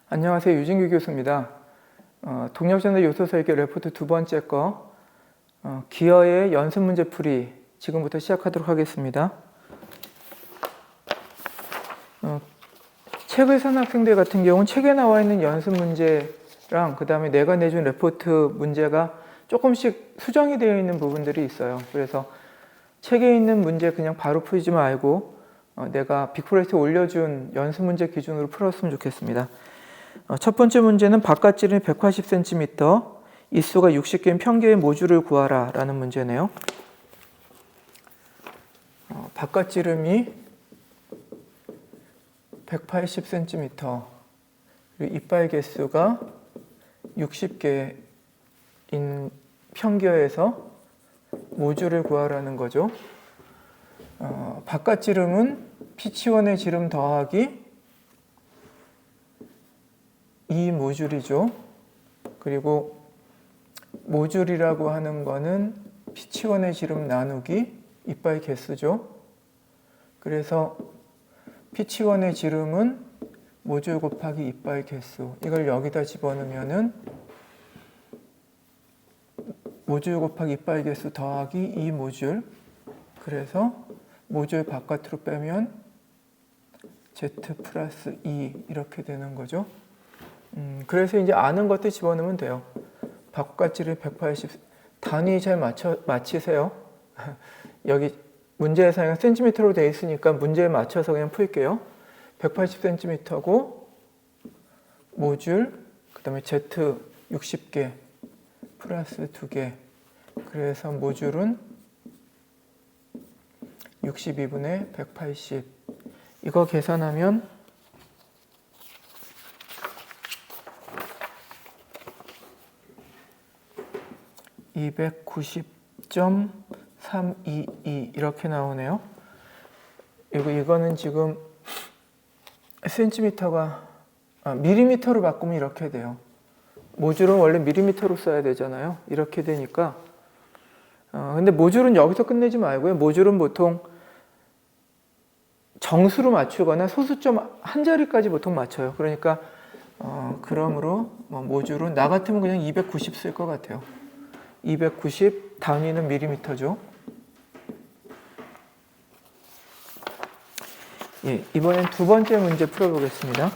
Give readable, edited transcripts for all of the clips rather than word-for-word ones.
안녕하세요. 유진규 교수입니다. 동력전자 요소 설계 레포트 두 번째 거 기어의 연습 문제 풀이 지금부터 시작하도록 하겠습니다. 책을 산 학생들 같은 경우는 책에 나와 있는 연습 문제랑 그 다음에 내가 내준 레포트 문제가 조금씩 수정이 되어 있는 부분들이 있어요. 그래서 책에 있는 문제 그냥 바로 풀지 말고 내가 빅프로젝트에 올려준 연습 문제 기준으로 풀었으면 좋겠습니다. 첫 번째 문제는 바깥지름이 180cm, 입수가 60개인 평균의 모듈을 구하라 라는 문제네요. 바깥지름이 180cm, 그리고 이빨 개수가 60개인 평균에서 모듈을 구하라는 거죠. 바깥지름은 P1의 지름 더하기 2 모듈이죠. 그리고 모듈이라고 하는 거는 P1의 지름 나누기 이빨 개수죠. 그래서 P1의 지름은 모듈 곱하기 이빨 개수, 이걸 여기다 집어넣으면은 모듈 곱하기 이빨 개수 더하기 2 모듈, 그래서 모듈 바깥으로 빼면 Z 플러스 2 이렇게 되는 거죠. 그래서 이제 아는 것들 집어넣으면 돼요. 바깥지름 180, 단위 잘 맞히세요. 여기 문제에 사용한 센티미터로 되어 있으니까 문제에 맞춰서 그냥 풀게요. 180cm고 모듈, 그 다음에 Z 60개 플러스 2개, 그래서 모듈은 62분의 180. 이거 계산하면 290.322 이렇게 나오네요. 이거는 지금 센티미터가 밀리미터로 바꾸면 이렇게 돼요. 모듈은 원래 밀리미터로 써야 되잖아요. 이렇게 되니까 근데 모듈은 여기서 끝내지 말고요. 모듈은 보통 정수로 맞추거나 소수점 한 자리까지 보통 맞춰요. 그러니까 그러므로 모듈은 나 같으면 그냥 290 쓸 것 같아요. 290, 단위는 밀리미터죠. 예, 이번엔 두 번째 문제 풀어보겠습니다.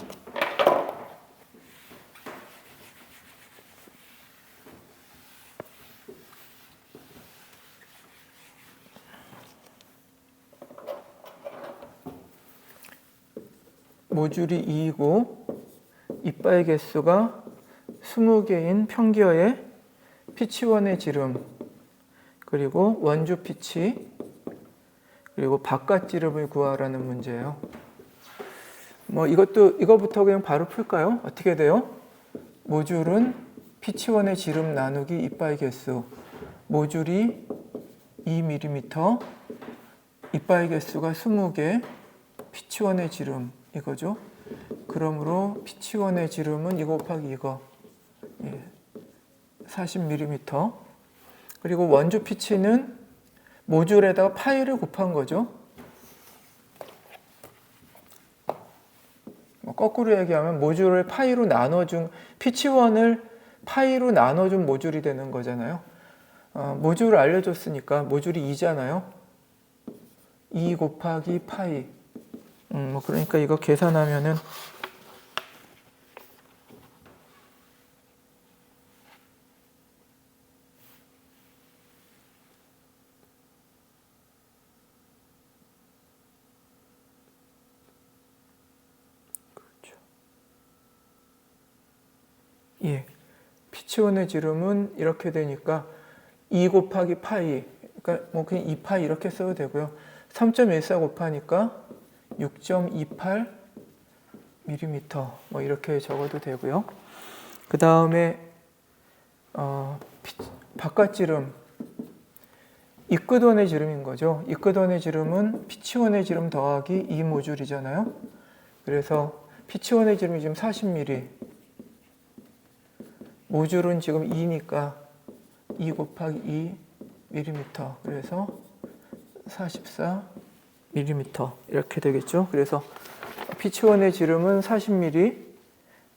모듈이 2이고 이빨 개수가 20개인 평기어의 P1의 지름, 그리고 원주 피치, 그리고 바깥지름을 구하라는 문제예요. 이거부터 그냥 바로 풀까요? 어떻게 돼요? 모듈은 P1의 지름 나누기 이빨 개수, 모듈이 2mm, 이빨 개수가 20개, P1의 지름 이거죠. 그러므로 P1의 지름은 이거 곱하기 이거, 40mm, 그리고 원주 피치는 모듈에다가 파이를 곱한 거죠. 거꾸로 얘기하면 모듈을 파이로 나눠준, P1을 파이로 나눠준 모듈이 되는 거잖아요. 모듈을 알려줬으니까 모듈이 2잖아요. 2 곱하기 파이. 그러니까 이거 계산하면은 P1의 지름은 이렇게 되니까 2 곱하기 파이, 그러니까 그냥 2파이 이렇게 써도 되고요. 3.14 곱하니까 6.28mm 이렇게 적어도 되고요. 그 다음에 바깥지름, 입구돈의 지름인 거죠. 입구돈의 지름은 P1의 지름 더하기 2 모듈이잖아요. 그래서 P1의 지름이 지금 40mm, 모듈은 지금 2니까 2 곱하기 2mm, 그래서 44mm 이렇게 되겠죠. 그래서 P1의 지름은 40mm,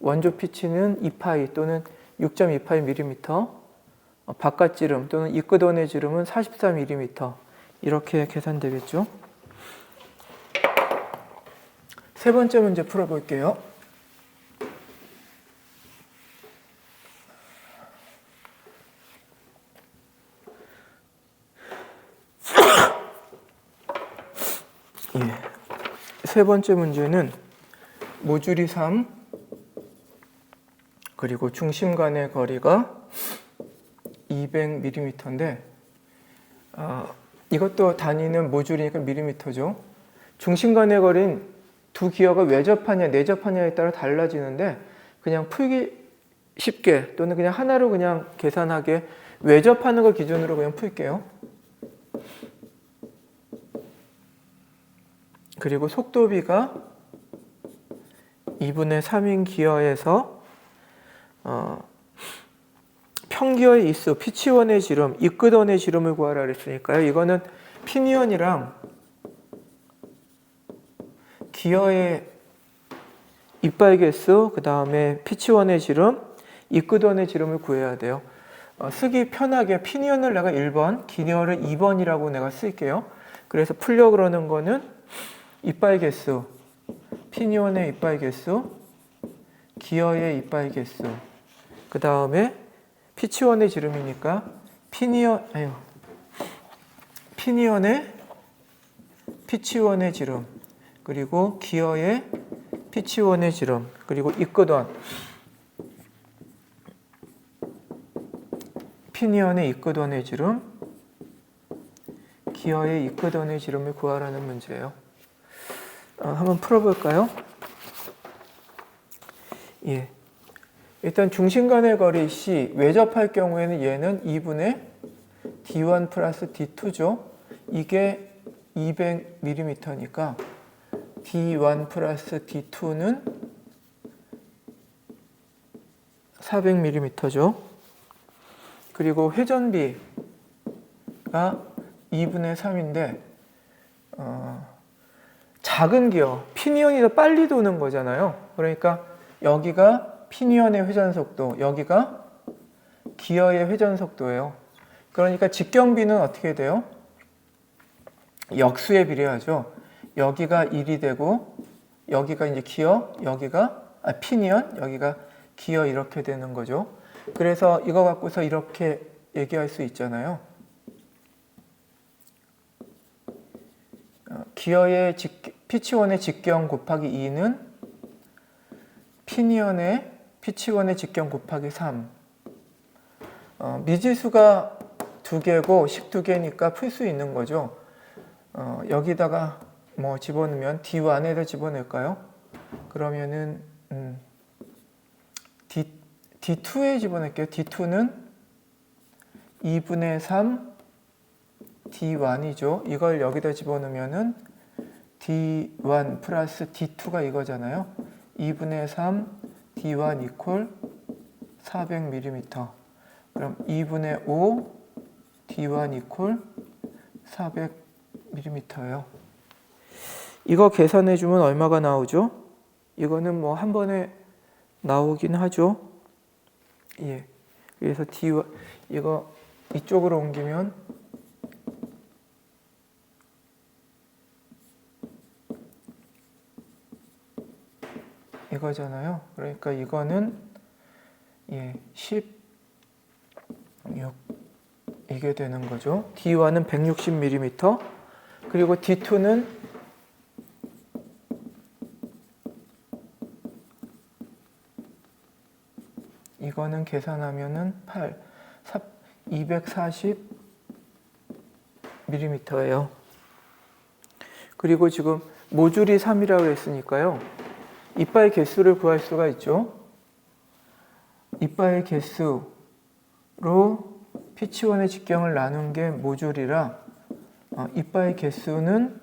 원조 피치는 2파이 또는 6.28mm, 바깥 지름 또는 입구돈의 지름은 44mm 이렇게 계산되겠죠. 세 번째 문제 풀어볼게요. 예. 세 번째 문제는 모듈이 3 그리고 중심 간의 거리가 200mm인데 이것도 단위는 모듈이니까 밀리미터죠. 중심 간의 거리는 두 기어가 왜 접하냐 내 접하냐에 따라 달라지는데 그냥 풀기 쉽게 또는 그냥 하나로 그냥 계산하게 왜 접하는 거 기준으로 그냥 풀게요. 그리고 속도비가 2분의 3인 기어에서 평기어의 입수, 피치원의 지름, 입구던의 지름을 구하라 그랬으니까요. 이거는 피니언이랑 기어의 이빨 개수, 그 다음에 피치원의 지름, 입구던의 지름을 구해야 돼요. 쓰기 편하게 피니언을 내가 1번, 기어를 2번이라고 내가 쓸게요. 그래서 풀려고 그러는 거는 이빨 개수, 피니언의 이빨 개수, 기어의 이빨 개수, 그 다음에 피치원의 지름이니까 피니언의 피치원의 지름, 그리고 기어의 피치원의 지름, 그리고 입구던 피니언의 입구던의 지름, 기어의 입구던의 지름을 구하라는 문제예요. 한번 풀어볼까요? 예. 일단 중심 간의 거리 C, 외접할 경우에는 얘는 2분의 D1 플러스 D2죠. 이게 200mm니까 D1 플러스 D2는 400mm죠. 그리고 회전비가 2분의 3인데 작은 기어, 피니언이 더 빨리 도는 거잖아요. 그러니까 여기가 피니언의 회전 속도, 여기가 기어의 회전 속도예요. 그러니까 직경비는 어떻게 돼요? 역수에 비례하죠. 여기가 1이 되고 여기가 이제 기어, 여기가 피니언, 여기가 기어 이렇게 되는 거죠. 그래서 이거 갖고서 이렇게 얘기할 수 있잖아요. 기어의 피치원의 직경 곱하기 2는 피니언의 피치원의 직경 곱하기 3. 미지수가 2개고 식 2개니까 풀 수 있는 거죠. 여기다가 뭐 집어넣으면 D1에다 집어넣을까요? 그러면은 D2에 집어넣을게요. D2는 2분의 3 D1이죠. 이걸 여기다 집어넣으면은 D1 플러스 D2가 이거잖아요. 2분의 3 D1 이퀄 400mm. 그럼 2분의 5 D1 이퀄 400mm예요. 이거 계산해 주면 얼마가 나오죠? 이거는 뭐 한 번에 나오긴 하죠. 예. 그래서 D1 이거 이쪽으로 옮기면 이거잖아요. 그러니까 이거는 16 이게 되는 거죠. D1은 160mm 그리고 D2는 이거는 계산하면은 240mm예요. 그리고 지금 모듈이 3이라고 했으니까요. 이빨 개수를 구할 수가 있죠. 이빨 개수로 피치원의 직경을 나눈 게 모듈이라 이빨 개수는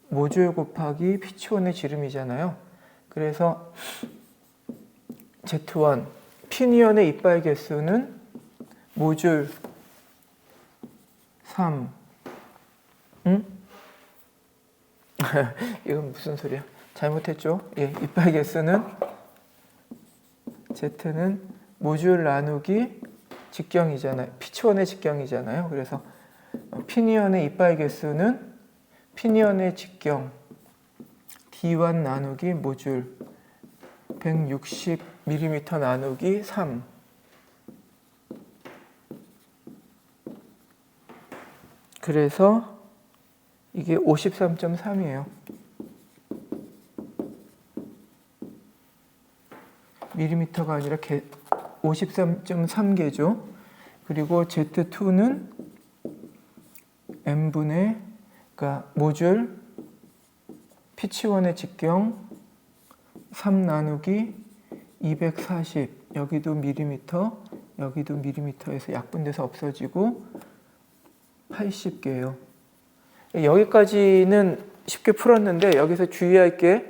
모듈 곱하기 피치원의 지름이잖아요. 그래서 Z1 피니언의 이빨 개수는 모듈 3 이건 무슨 소리야? 잘못했죠? 예, 이빨 개수는 Z는 모듈 나누기 직경이잖아요. P1의 직경이잖아요. 그래서 피니언의 이빨 개수는 피니언의 직경 D1 나누기 모듈 160mm 나누기 3. 그래서 이게 53.3이에요. 밀리미터가 아니라 53.3개죠. 그리고 Z2는 M분의 그러니까 모듈 P1의 직경 3 나누기 240 여기도 밀리미터 여기도 밀리미터에서 약분돼서 없어지고 80개예요. 여기까지는 쉽게 풀었는데 여기서 주의할 게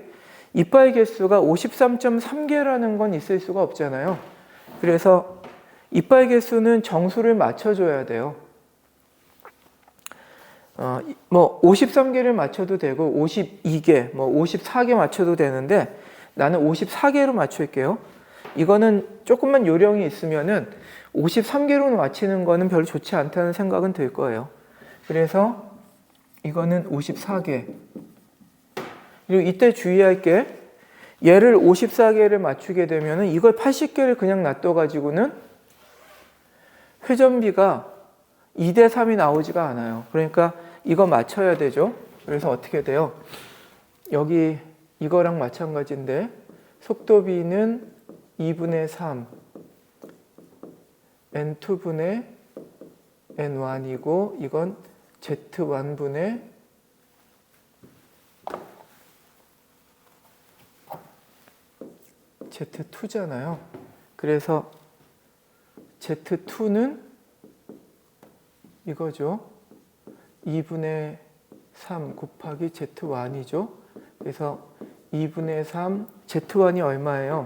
이빨 개수가 53.3개라는 건 있을 수가 없잖아요. 그래서 이빨 개수는 정수를 맞춰줘야 돼요. 뭐 53개를 맞춰도 되고 52개, 뭐 54개 맞춰도 되는데 나는 54개로 맞출게요. 이거는 조금만 요령이 있으면은 53개로 맞히는 거는 별로 좋지 않다는 생각은 들 거예요. 그래서 이거는 54개. 그리고 이때 주의할 게 얘를 54개를 맞추게 되면은 이걸 80개를 그냥 놔둬가지고는 회전비가 2대 3이 나오지가 않아요. 그러니까 이거 맞춰야 되죠. 그래서 어떻게 돼요? 여기 이거랑 마찬가지인데 속도비는 2분의 3 N2분의 N1이고 이건 Z1분의 Z2잖아요. 그래서 Z2는 이거죠. 2분의 3 곱하기 Z1이죠. 그래서 2분의 3 Z1이 얼마예요?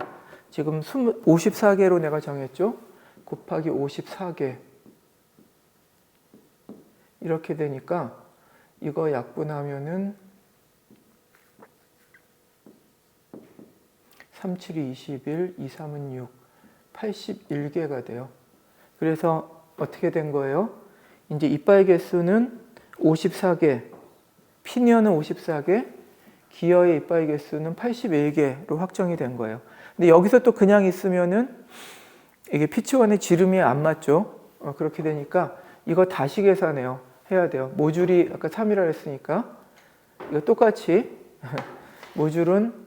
지금 54개로 내가 정했죠. 곱하기 54개 이렇게 되니까 이거 약분하면은 3, 7이 21, 2, 3은 6, 81개가 돼요. 그래서 어떻게 된 거예요? 이제 이빨 개수는 54개, 피니언은 54개, 기어의 이빨 개수는 81개로 확정이 된 거예요. 근데 여기서 또 그냥 있으면은 이게 P1의 지름이 안 맞죠? 그렇게 되니까 이거 다시 계산해요. 해야 돼요. 모듈이 아까 3이라 했으니까 이거 똑같이 모듈은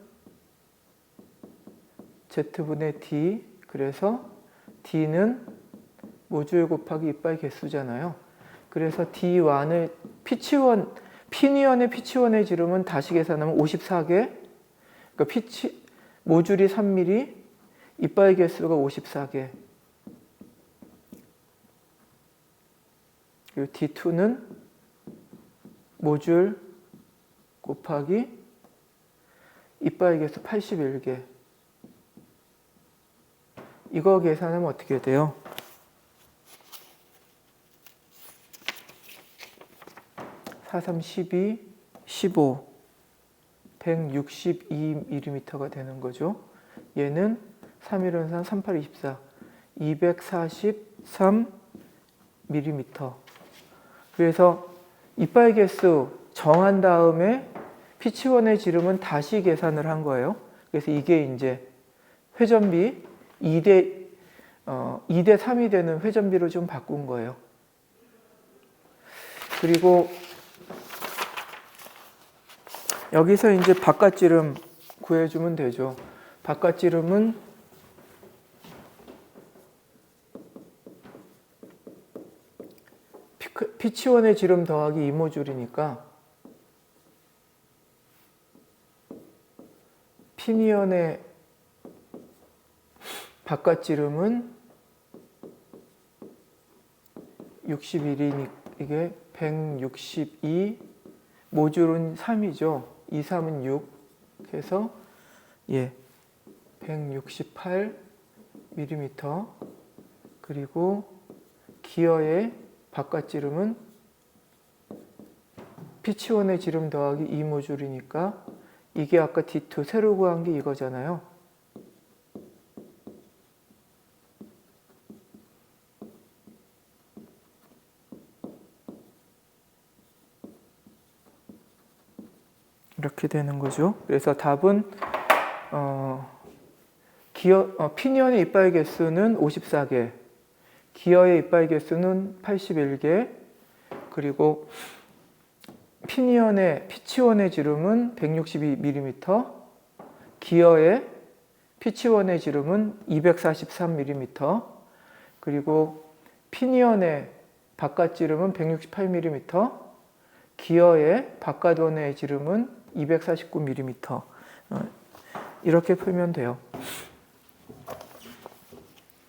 Z분의 D 그래서 D는 모듈 곱하기 이빨 개수잖아요. 그래서 D1을 피니언의 P1의 지름은 다시 계산하면 54개 그러니까 모듈이 3mm 이빨 개수가 54개 그리고 D2는 모듈 곱하기 이빨 개수 81개 이거 계산하면 어떻게 돼요? 4, 3, 12, 15 162mm가 되는 거죠. 얘는 3, 1, 3, 3, 8, 24 243mm 그래서 이빨 개수 정한 다음에 P1의 지름은 다시 계산을 한 거예요. 그래서 이게 이제 회전비 2대 3이 되는 회전비로 좀 바꾼 거예요. 그리고 여기서 이제 바깥지름 구해주면 되죠. 바깥지름은 P1의 지름 더하기 2모듈이니까 피니언의 바깥지름은 61이니 이게 162 모듈은 3이죠. 2, 3은 6 해서 168mm 그리고 기어의 바깥지름은 P1의 지름 더하기 2모듈이니까 이게 아까 D2 새로 구한 게 이거잖아요. 이렇게 되는 거죠. 그래서 답은 피니언의 이빨 개수는 54개, 기어의 이빨 개수는 81개, 그리고 피치원의 지름은 162mm, 기어의 피치원의 지름은 243mm, 그리고 피니언의 바깥 지름은 168mm, 기어의 바깥원의 지름은 249mm. 이렇게 풀면 돼요.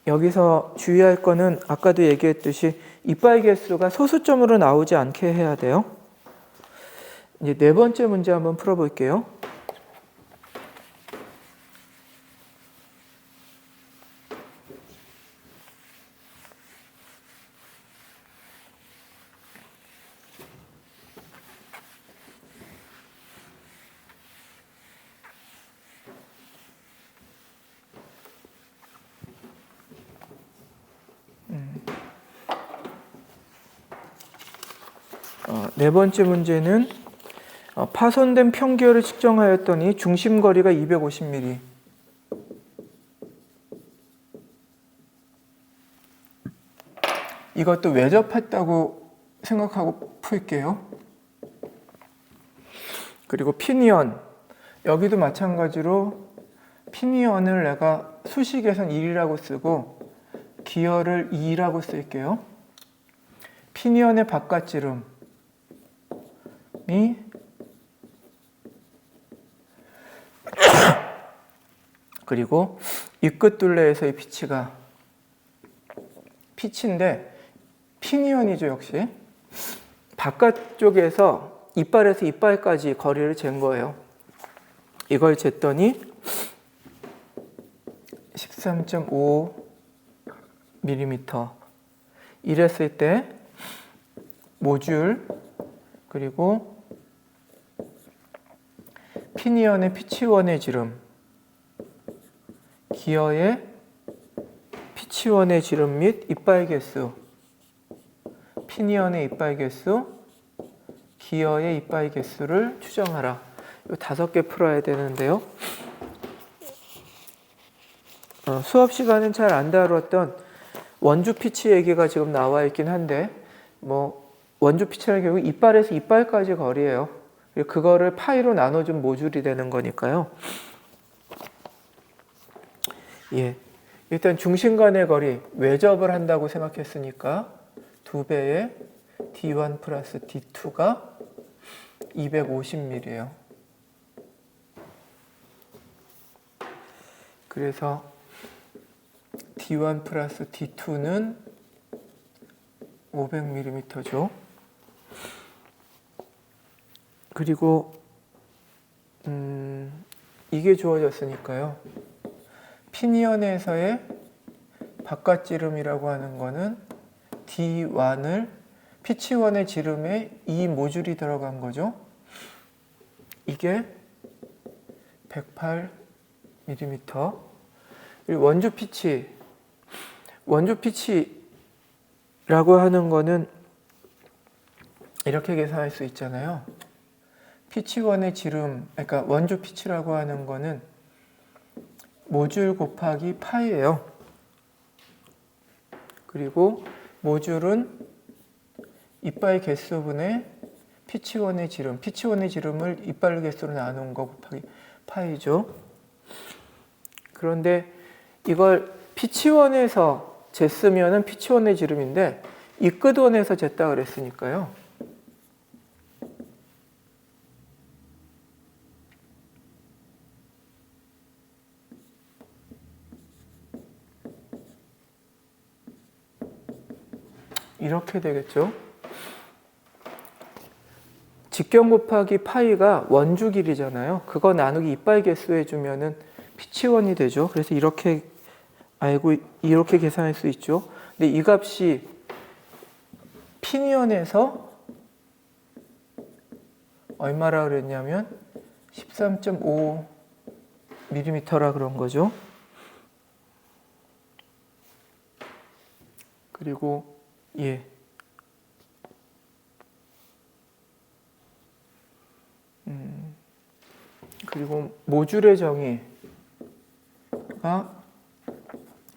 여기서 주의할 거는 아까도 얘기했듯이 이빨 개수가 소수점으로 나오지 않게 해야 돼요. 이제 네 번째 문제 한번 풀어볼게요. 네 번째 문제는 파손된 평기열을 측정하였더니 중심거리가 250mm. 이것도 외접했다고 생각하고 풀게요. 그리고 피니언, 여기도 마찬가지로 피니언을 내가 수식에선 1이라고 쓰고 기어를 2라고 쓸게요. 피니언의 바깥지름이 그리고 이 끝둘레에서의 피치인데 피니언이죠. 역시 바깥쪽에서 이빨에서 이빨까지 거리를 잰 거예요. 이걸 쟀더니 13.5mm. 이랬을 때 모듈 그리고 피니언의 피치원의 지름, 기어의 피치원의 지름 및 이빨 개수, 피니언의 이빨 개수, 기어의 이빨 개수를 추정하라. 이 5개 풀어야 되는데요. 수업 시간은 잘 안 다뤘던 원주 피치 얘기가 지금 나와 있긴 한데, 원주 피치라는 결국 이빨에서 이빨까지 거리예요. 그거를 파이로 나눠준 모듈이 되는 거니까요. 예. 일단 중심 간의 거리, 외접을 한다고 생각했으니까 2배의 D1 플러스 D2가 250mm예요. 그래서 D1 플러스 D2는 500mm죠. 그리고 이게 주어졌으니까요. 피니언에서의 바깥지름이라고 하는 거는 D1을 피치원의 지름에 이 모듈이 들어간 거죠. 이게 108mm. 그리고 원주 피치라고 하는 거는 이렇게 계산할 수 있잖아요. 피치원의 지름, 그러니까 원주 피치라고 하는 거는 모듈 곱하기 파이예요. 그리고 모듈은 이빨 개수분의 피치원의 지름, 피치원의 지름을 이빨 개수로 나눈 거 곱하기 파이죠. 그런데 이걸 피치원에서 쟀으면은 피치원의 지름인데 이 끝원에서 쟀다 그랬으니까요. 이렇게 되겠죠. 직경 곱하기 파이가 원주 길이잖아요. 그거 나누기 이빨 개수 해주면은 피치원이 되죠. 그래서 이렇게 이렇게 계산할 수 있죠. 근데 이 값이 피니언에서 얼마라 그랬냐면 13.5mm라 그런 거죠. 그리고 그리고 모듈의 정의가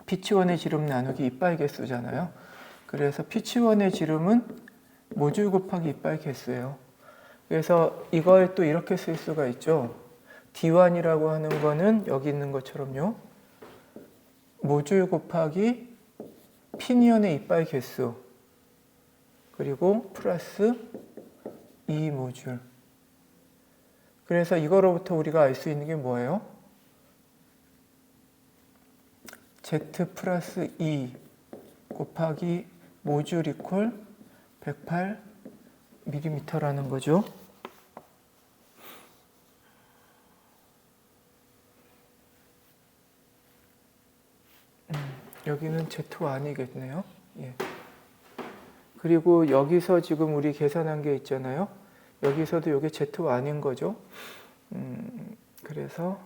P1의 지름 나누기 이빨 개수잖아요. 그래서 P1의 지름은 모듈 곱하기 이빨 개수예요. 그래서 이걸 또 이렇게 쓸 수가 있죠. D1이라고 하는 거는 여기 있는 것처럼요. 모듈 곱하기 P니언의 이빨 개수 그리고 플러스 2모듈. 그래서 이거로부터 우리가 알 수 있는 게 뭐예요? Z 플러스 2 곱하기 모듈 이퀄 108mm라는 거죠. 여기는 Z1이겠네요. 예. 그리고 여기서 지금 우리 계산한 게 있잖아요. 여기서도 이게 Z1인 거죠. 그래서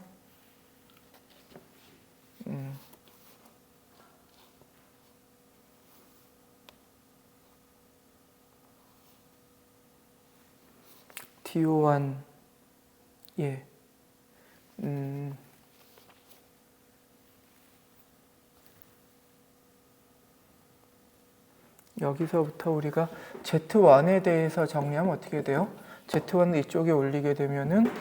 DO1 예. 여기서부터 우리가 Z1에 대해서 정리하면 어떻게 돼요? Z1을 이쪽에 올리게 되면은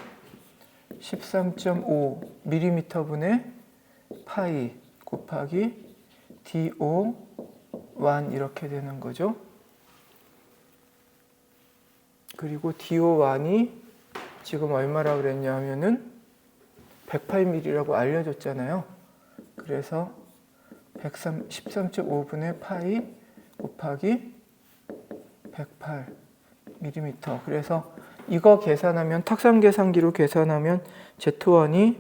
13.5mm 파이 곱하기 DO1 이렇게 되는 거죠. 그리고 DO1이 지금 얼마라고 그랬냐면은 108mm라고 알려줬잖아요. 그래서 13.5분의 파이 곱하기 108mm. 그래서 이거 계산하면 탁상 계산기로 계산하면 Z1이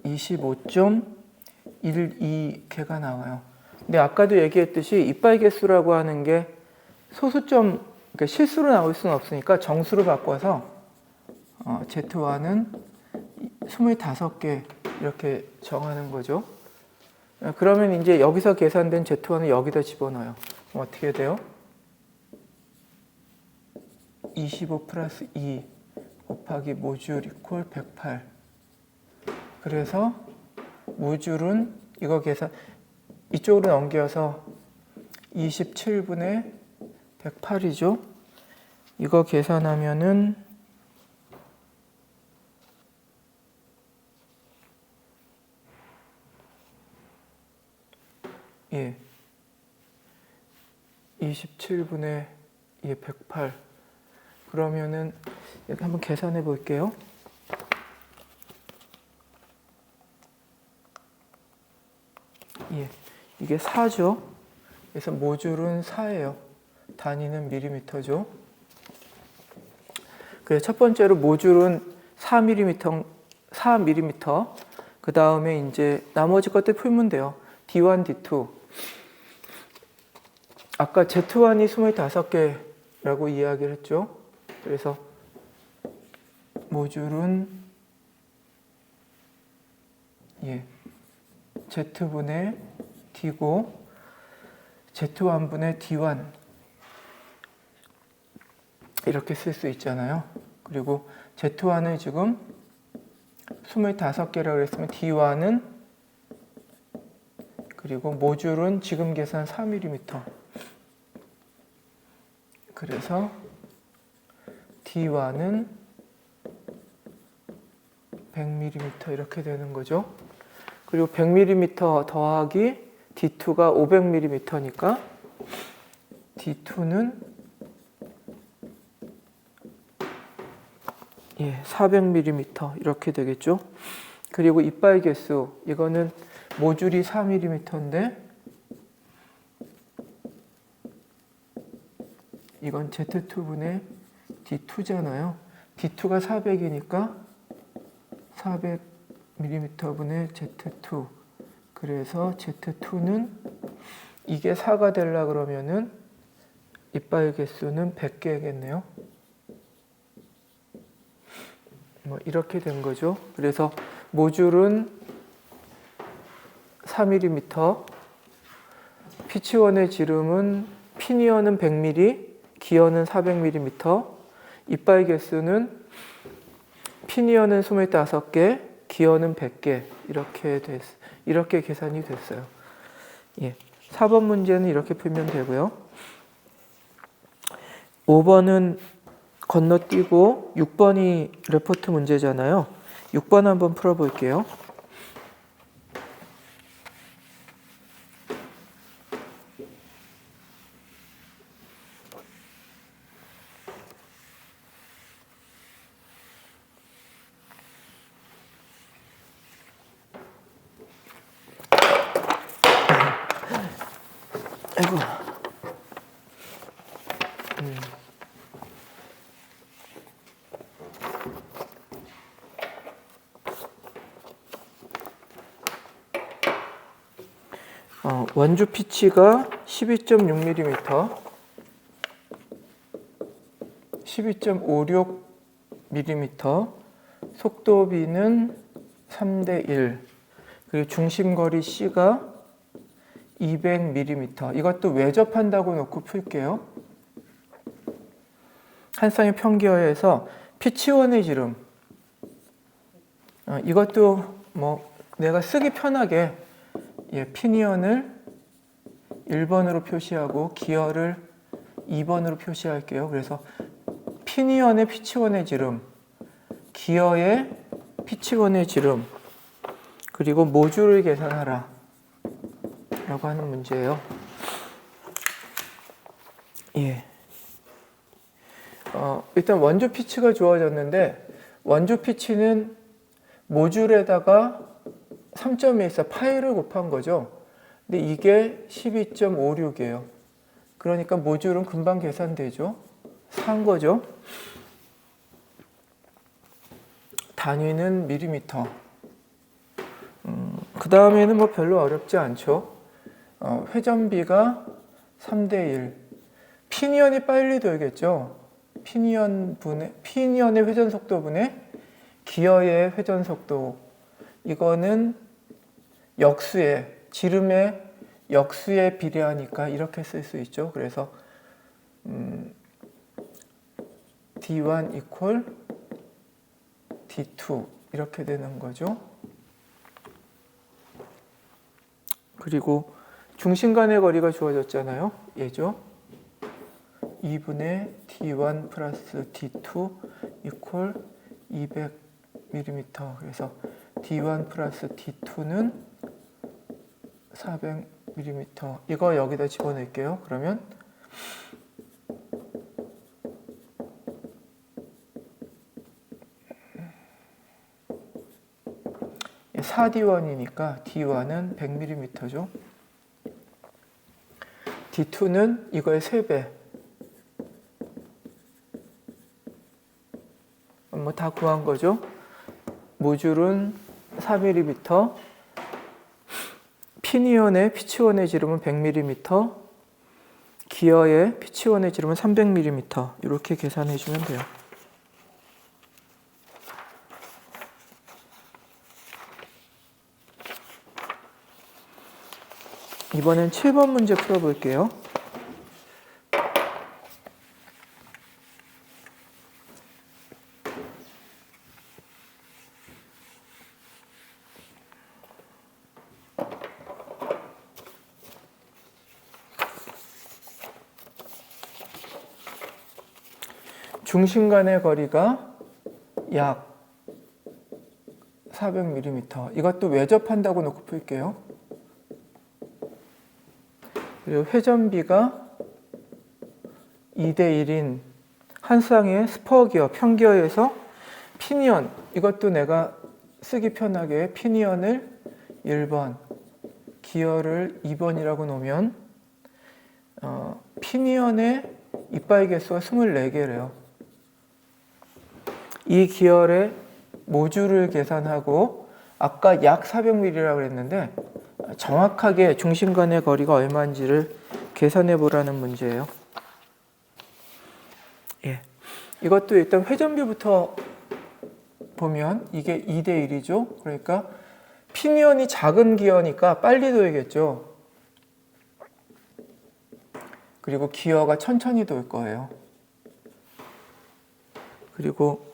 25.12개가 나와요. 근데 아까도 얘기했듯이 이빨 개수라고 하는 게 소수점, 그러니까 실수로 나올 수는 없으니까 정수로 바꿔서 Z1은 25개 이렇게 정하는 거죠. 그러면 이제 여기서 계산된 Z1을 여기다 집어넣어요. 그럼 어떻게 돼요? 25 플러스 2 곱하기 모듈 이퀄 108. 그래서 모듈은 이거 계산 이쪽으로 넘겨서 27분의 108이죠. 이거 계산하면은 예. 27분의 108. 그러면은 여기 한번 계산해 볼게요. 예. 이게 4죠. 그래서 모듈은 4예요. 단위는 밀리미터죠. 그래서 첫 번째로 모듈은 4mm, 4mm. 그 다음에 이제 나머지 것들 풀면 돼요. D1, D2. 아까 Z1이 25개라고 이야기를 했죠. 그래서 모듈은 Z분의 D고 Z1분의 D1 이렇게 쓸 수 있잖아요. 그리고 Z1을 지금 25개라고 했으면 D1은 그리고 모듈은 지금 계산 4mm. 그래서 D1은 100mm 이렇게 되는 거죠. 그리고 100mm 더하기 D2가 500mm니까 D2는 400mm 이렇게 되겠죠. 그리고 이빨 개수 이거는 모듈이 4mm인데 이건 Z2분의 D2잖아요. D2가 400이니까 400mm분의 Z2. 그래서 Z2는 이게 4가 되려 그러면은 이빨 개수는 100개겠네요. 뭐 이렇게 된 거죠. 그래서 모듈은 4mm, 피치원의 지름은 피니어는 100mm, 기어는 400mm, 이빨 개수는 피니언은 25개, 기어는 100개 이렇게 계산이 됐어요. 예. 4번 문제는 이렇게 풀면 되고요. 5번은 건너뛰고 6번이 레포트 문제잖아요. 6번 한번 풀어볼게요. 아이고. 원주 피치가 12.6mm, 12.56mm, 속도비는 3대1, 그리고 중심거리 C가 200mm. 이것도 왜 접한다고 놓고 풀게요. 한 쌍의 평기어에서 피치원의 지름. 이것도 뭐 내가 쓰기 편하게 피니언을 1번으로 표시하고 기어를 2번으로 표시할게요. 그래서 피니언의 피치원의 지름, 기어의 피치원의 지름, 그리고 모듈을 계산하라 라고 하는 문제예요. 예. 일단 원주 피치가 주어졌는데, 원주 피치는 모듈에다가 3.14 파이를 곱한 거죠. 근데 이게 12.56이에요. 그러니까 모듈은 금방 계산되죠. 산 거죠. 단위는 밀리미터. 그 다음에는 뭐 별로 어렵지 않죠. 회전비가 3대1. 피니언이 빨리 돌겠죠. 피니언의 회전 속도분의 기어의 회전 속도. 이거는 역수의, 지름의 역수에 비례하니까 이렇게 쓸 수 있죠. 그래서 D1 equal D2 이렇게 되는 거죠. 그리고 중심 간의 거리가 주어졌잖아요. 얘죠. 2분의 D1 플러스 D2 equal 200mm. 그래서 D1 플러스 D2는 400mm. 이거 여기다 집어넣을게요. 그러면 4D1이니까 D1은 100mm죠. D2는 이거의 3배. 뭐 다 구한 거죠. 모듈은 4mm, 피니언의 피치원의 지름은 100mm, 기어의 피치원의 지름은 300mm. 이렇게 계산해 주면 돼요. 이번엔 7번 문제 풀어볼게요. 중심 간의 거리가 약 400mm. 이것도 왜 접한다고 놓고 풀게요. 그리고 회전비가 2대1인 한 쌍의 스퍼기어, 평기어에서 피니언, 이것도 내가 쓰기 편하게 피니언을 1번, 기어를 2번이라고 놓으면 피니언의 이빨 개수가 24개래요. 이 기어의 모듈을 계산하고 아까 약 400mm라고 그랬는데 정확하게 중심 간의 거리가 얼마인지를 계산해 보라는 문제예요. 예. 이것도 일단 회전비부터 보면 이게 2대1이죠. 그러니까 피니언이 작은 기어니까 빨리 돌겠죠. 그리고 기어가 천천히 돌 거예요. 그리고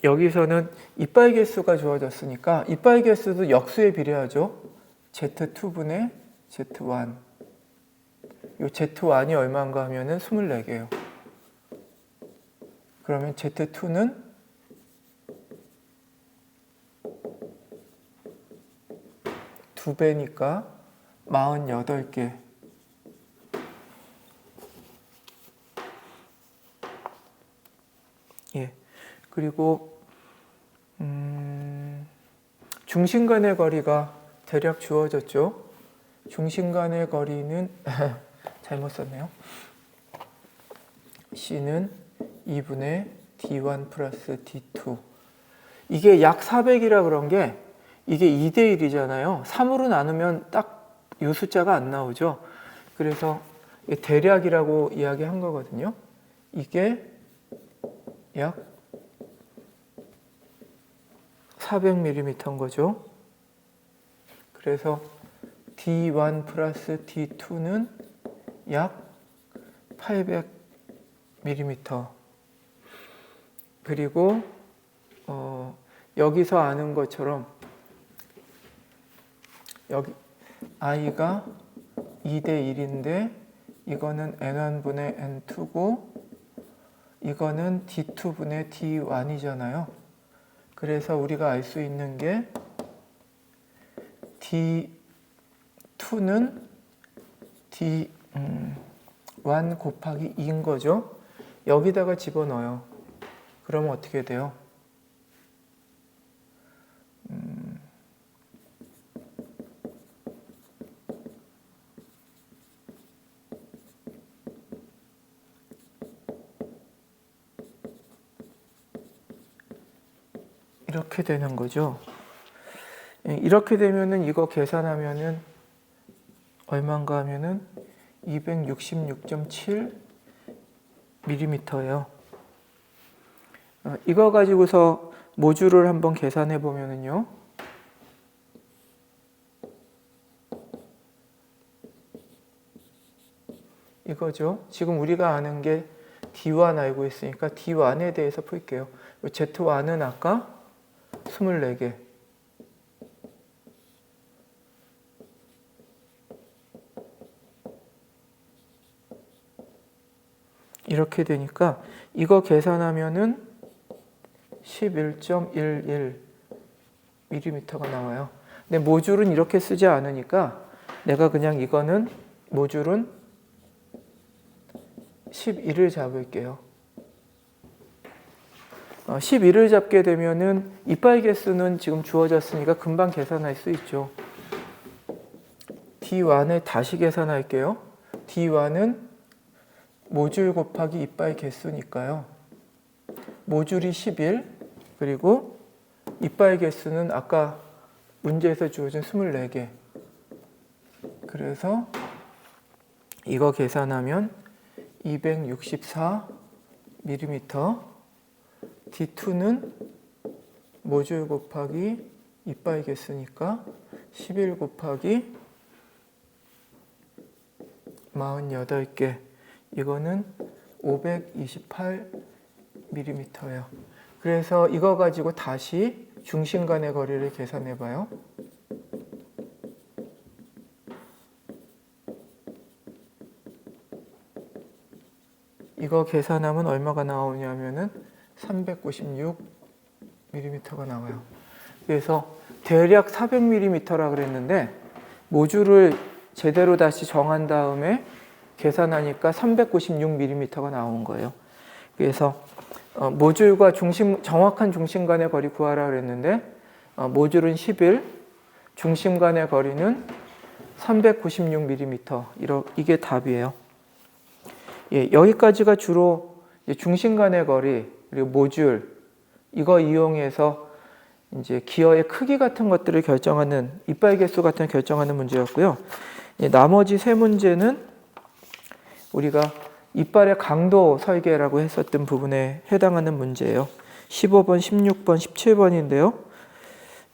여기서는 이빨 개수가 주어졌으니까 이빨 개수도 역수에 비례하죠. Z2분의 Z1. 이 Z1이 얼마인가 하면은 24개예요. 그러면 Z2는 2배니까 48개. 예. 그리고 중심 간의 거리가 대략 주어졌죠. 중심 간의 거리는 잘못 썼네요. C는 2분의 D1 플러스 D2. 이게 약 400이라 그런 게 이게 2대 1이잖아요. 3으로 나누면 딱 이 숫자가 안 나오죠. 그래서 대략이라고 이야기한 거거든요. 이게 약 400mm인 거죠. 그래서 D1 플러스 D2는 약 800mm. 그리고 여기서 아는 것처럼 여기 i가 2대 1인데 이거는 n1분의 n2고 이거는 d2분의 d1이잖아요. 그래서 우리가 알 수 있는 게 d2는 d1 곱하기 2인 거죠. 여기다가 집어넣어요. 그러면 어떻게 돼요? 이렇게 되는 거죠. 이렇게 되면은 이거 계산하면은 얼마인가 하면은 266.7mm예요. 이거 가지고서 모듈을 한번 계산해 보면은요. 이거죠. 지금 우리가 아는 게 D1 알고 있으니까 D1에 대해서 풀게요. Z1은 아까 24개. 이렇게 되니까 이거 계산하면은 11.11mm가 나와요. 근데 모듈은 이렇게 쓰지 않으니까 내가 그냥 이거는 모듈은 11을 잡을게요. 11을 잡게 되면은 이빨 개수는 지금 주어졌으니까 금방 계산할 수 있죠. D1을 다시 계산할게요. D1은 모듈 곱하기 이빨 개수니까요. 모듈이 11, 그리고 이빨 개수는 아까 문제에서 주어진 24개. 그래서 이거 계산하면 264mm. D2는 모듈 곱하기 이빨 개수니까 11 곱하기 48개. 이거는 528mm예요. 그래서 이거 가지고 다시 중심 간의 거리를 계산해 봐요. 이거 계산하면 얼마가 나오냐면은 396mm가 나와요. 그래서 대략 400mm라 그랬는데 모듈을 제대로 다시 정한 다음에 계산하니까 396mm가 나온 거예요. 그래서 모듈과 정확한 중심 간의 거리 구하라 그랬는데 모듈은 11, 중심 간의 거리는 396mm. 이게 답이에요. 예, 여기까지가 주로 중심 간의 거리, 그리고 모듈, 이거 이용해서 이제 기어의 크기 같은 것들을 결정하는, 이빨 개수 같은 걸 결정하는 문제였고요. 예, 나머지 세 문제는 우리가 이빨의 강도 설계라고 했었던 부분에 해당하는 문제예요. 15번, 16번, 17번인데요.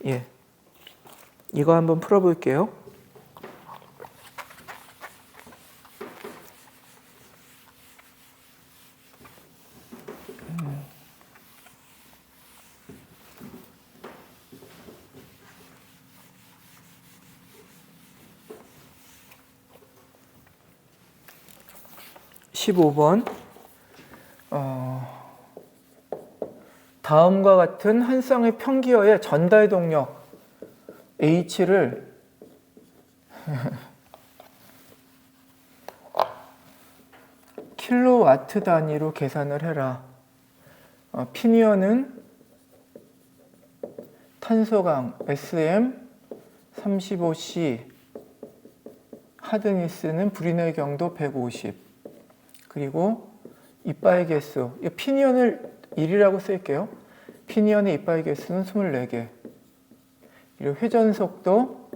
예, 이거 한번 풀어볼게요. 15번 다음과 같은 한 쌍의 평기어의 전달 동력 H를 킬로와트 단위로 계산을 해라. 피니어는 탄소강 SM35C, 하드니스는 불인의 경도 150, 그리고 이빠이 개수, 피니언을 1이라고 쓸게요. 피니언의 이빠이 개수는 24개, 그리고 회전 속도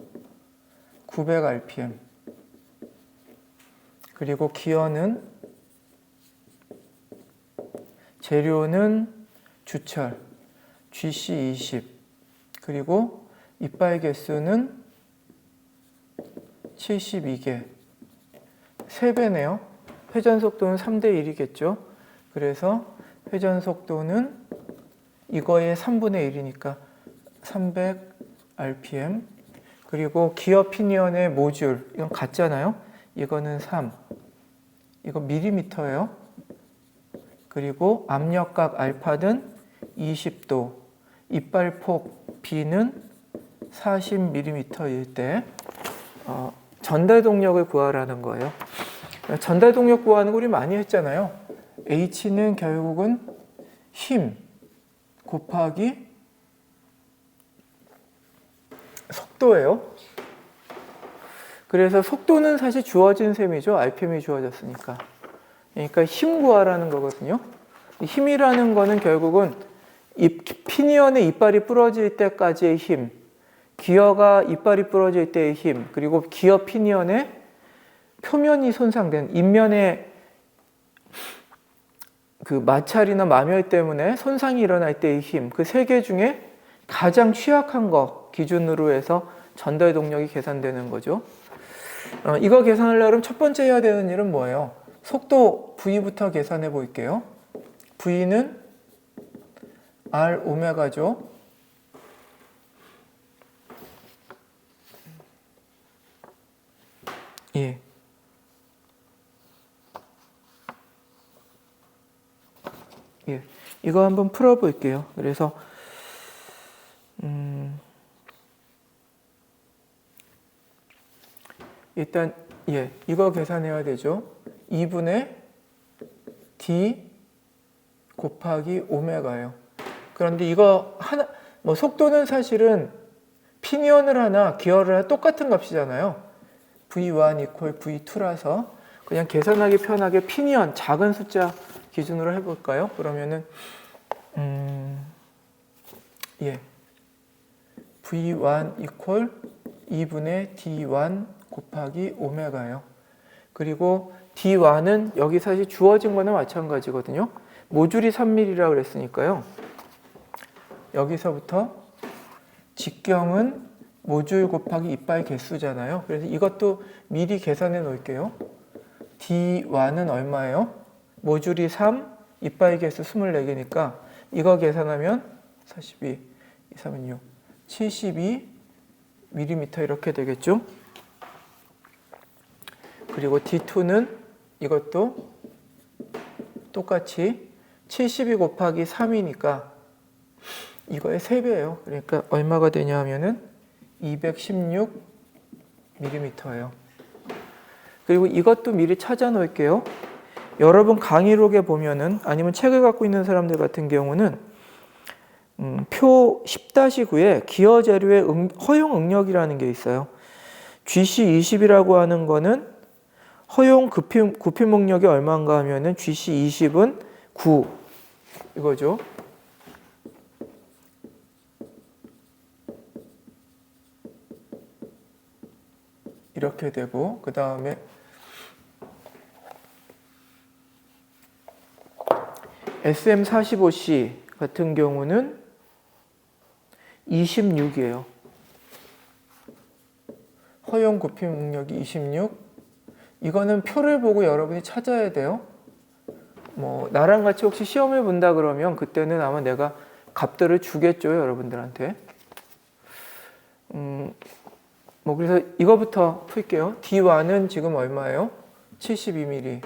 900rpm, 그리고 기어는, 재료는 주철 GC20, 그리고 이빠이 개수는 72개, 3배네요. 회전 속도는 3대 1이겠죠. 그래서 회전 속도는 이거의 3분의 1이니까 300rpm, 그리고 기어 피니언의 모듈, 이건 같잖아요. 이거는 3, 이거 밀리미터예요. 그리고 압력각 알파는 20도, 이빨폭 B는 40mm일 때 전달 동력을 구하라는 거예요. 전달 동력 구하는 거 우리 많이 했잖아요. H는 결국은 힘 곱하기 속도예요. 그래서 속도는 사실 주어진 셈이죠. RPM이 주어졌으니까. 그러니까 힘 구하라는 거거든요. 힘이라는 거는 결국은 피니언의 이빨이 부러질 때까지의 힘, 기어가 이빨이 부러질 때의 힘, 그리고 기어 피니언의 표면이 손상된 인면의 그 마찰이나 마멸 때문에 손상이 일어날 때의 힘, 그 세 개 중에 가장 취약한 거 기준으로 해서 전달 동력이 계산되는 거죠. 이거 계산하려면 첫 번째 해야 되는 일은 뭐예요? 속도 V부터 계산해 볼게요. V는 R 오메가죠. 예. 예. 이거 한번 풀어 볼게요. 그래서 일단 이거 계산해야 되죠. 2분의 D 곱하기 오메가예요. 그런데 이거 하나, 속도는 사실은 피니언을 하나 기어를 하나 똑같은 값이잖아요. V1 equal V2라서 그냥 계산하기 편하게 피니언 작은 숫자 기준으로 해볼까요? 그러면은 V1 equal 2분의 D1 곱하기 오메가예요. 그리고 D1은 여기 사실 주어진 거나 마찬가지거든요. 모듈이 3mm라고 그랬으니까요. 여기서부터 직경은 모듈 곱하기 이빨 개수잖아요. 그래서 이것도 미리 계산해 놓을게요. D1은 얼마예요? 모듈이 3, 이빨 개수 24개니까 이거 계산하면 42, 2, 3은 6, 72mm 이렇게 되겠죠. 그리고 D2는 이것도 똑같이 72 곱하기 3이니까 이거의 3배예요. 그러니까 얼마가 되냐 하면은 216mm예요. 그리고 이것도 미리 찾아 놓을게요. 여러분 강의록에 보면은 아니면 책을 갖고 있는 사람들 같은 경우는 표 10-9에 기어 재료의 허용 응력이라는 게 있어요. GC20이라고 하는 거는 허용 구피 응력이 얼마인가 하면은 GC20은 9 이거죠. 이렇게 되고 그 다음에 SM45C 같은 경우는 26이에요. 허용 구피 응력이 26. 이거는 표를 보고 여러분이 찾아야 돼요. 나랑 같이 혹시 시험을 본다 그러면 그때는 아마 내가 값들을 주겠죠, 여러분들한테. 그래서 이거부터 풀게요. D1은 지금 얼마예요? 72mm.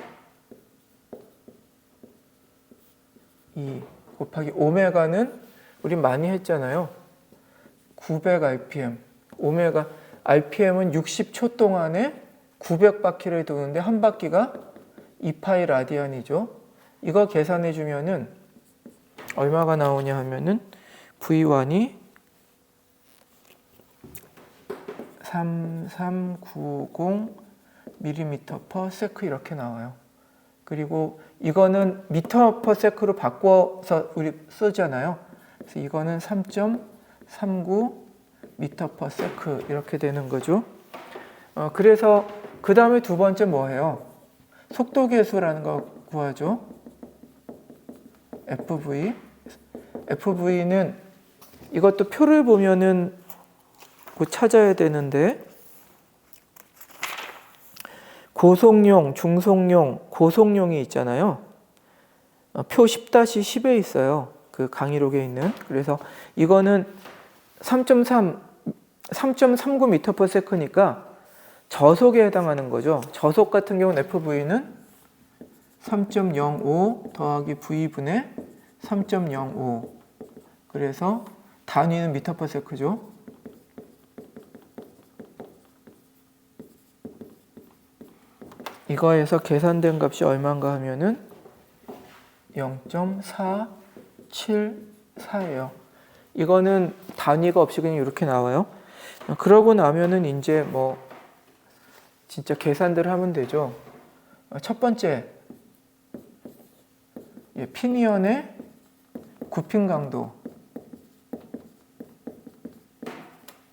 2 곱하기 오메가는 우리 많이 했잖아요. 900rpm. 오메가 rpm은 60초 동안에 900바퀴를 도는데 한 바퀴가 2파이 라디안이죠. 이거 계산해 주면은 얼마가 나오냐 하면은 V1이 3390mm/s 이렇게 나와요. 그리고 이거는 m/s로 바꿔서 우리 쓰잖아요. 그래서 이거는 3.39m/s 이렇게 되는 거죠. 그래서 그 다음에 두 번째 뭐예요? 속도계수라는 거 구하죠. FV는 이것도 표를 보면은 그 찾아야 되는데 고속용, 중속용, 고속용이 있잖아요. 표 10-10에 있어요. 그 강의록에 있는. 그래서 이거는 3.39m/s니까 저속에 해당하는 거죠. 저속 같은 경우는 FV는 3.05 더하기 V분의 3.05. 그래서 단위는 m/s죠. 이거에서 계산된 값이 얼마인가 하면은 0.474예요. 이거는 단위가 없이 그냥 이렇게 나와요. 그러고 나면은 이제 뭐 진짜 계산들 하면 되죠. 첫 번째, 피니언의 굽힘 강도.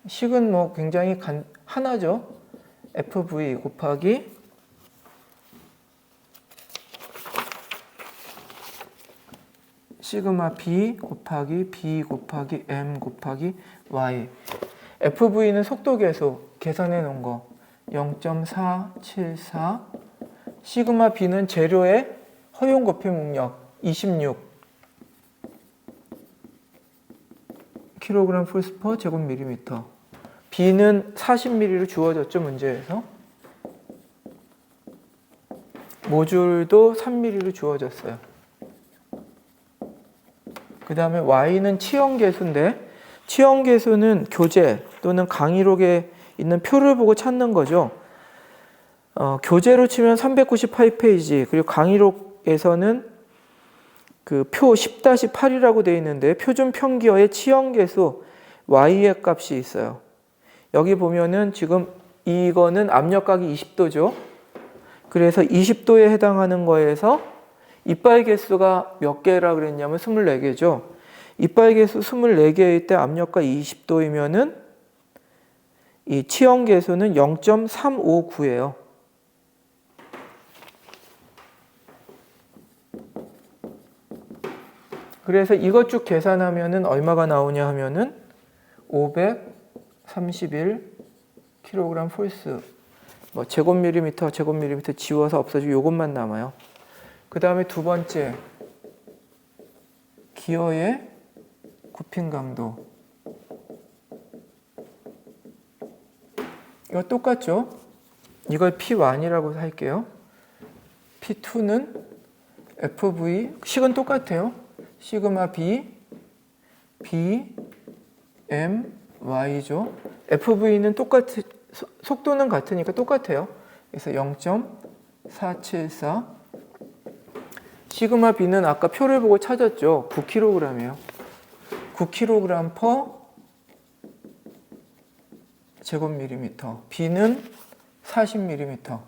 식은 뭐 굉장히 하나죠. FV 곱하기 시그마 B 곱하기 B 곱하기 M 곱하기 Y. FV는 속도계수 계산해 놓은 거 0.474. 시그마 B는 재료의 허용 곱힘 응력 26 kg 폴스 퍼 제곱밀리미터. B는 40mm로 주어졌죠, 문제에서. 모듈도 3mm로 주어졌어요. 그 다음에 Y는 치형계수인데, 치형계수는 교재 또는 강의록에 있는 표를 보고 찾는 거죠. 교재로 치면 398페이지, 그리고 강의록에서는 그 표 10-8이라고 되어 있는데 표준 평기어의 치형계수 Y의 값이 있어요. 여기 보면은 지금 이거는 압력각이 20도죠. 그래서 20도에 해당하는 거에서 이빨 개수가 몇 개라 그랬냐면 24개죠. 이빨 개수 24개일 때 압력각 20도이면은 이 치형 개수는 0.359예요. 그래서 이것 쭉 계산하면은 얼마가 나오냐 하면은 531 kg 폴스. 뭐 제곱밀리미터 지워서 없어지고 이것만 남아요. 그 다음에 두 번째, 기어의 굽힘 강도. 이거 똑같죠? 이걸 P1이라고 할게요. P2는 FV, 식은 똑같아요. 시그마 B, B, M, Y죠. FV는 속도는 같으니까 똑같아요. 그래서 0.474. 시그마 B는 아까 표를 보고 찾았죠. 9kg이에요. 9kg 퍼 제곱밀리미터. B는 40mm.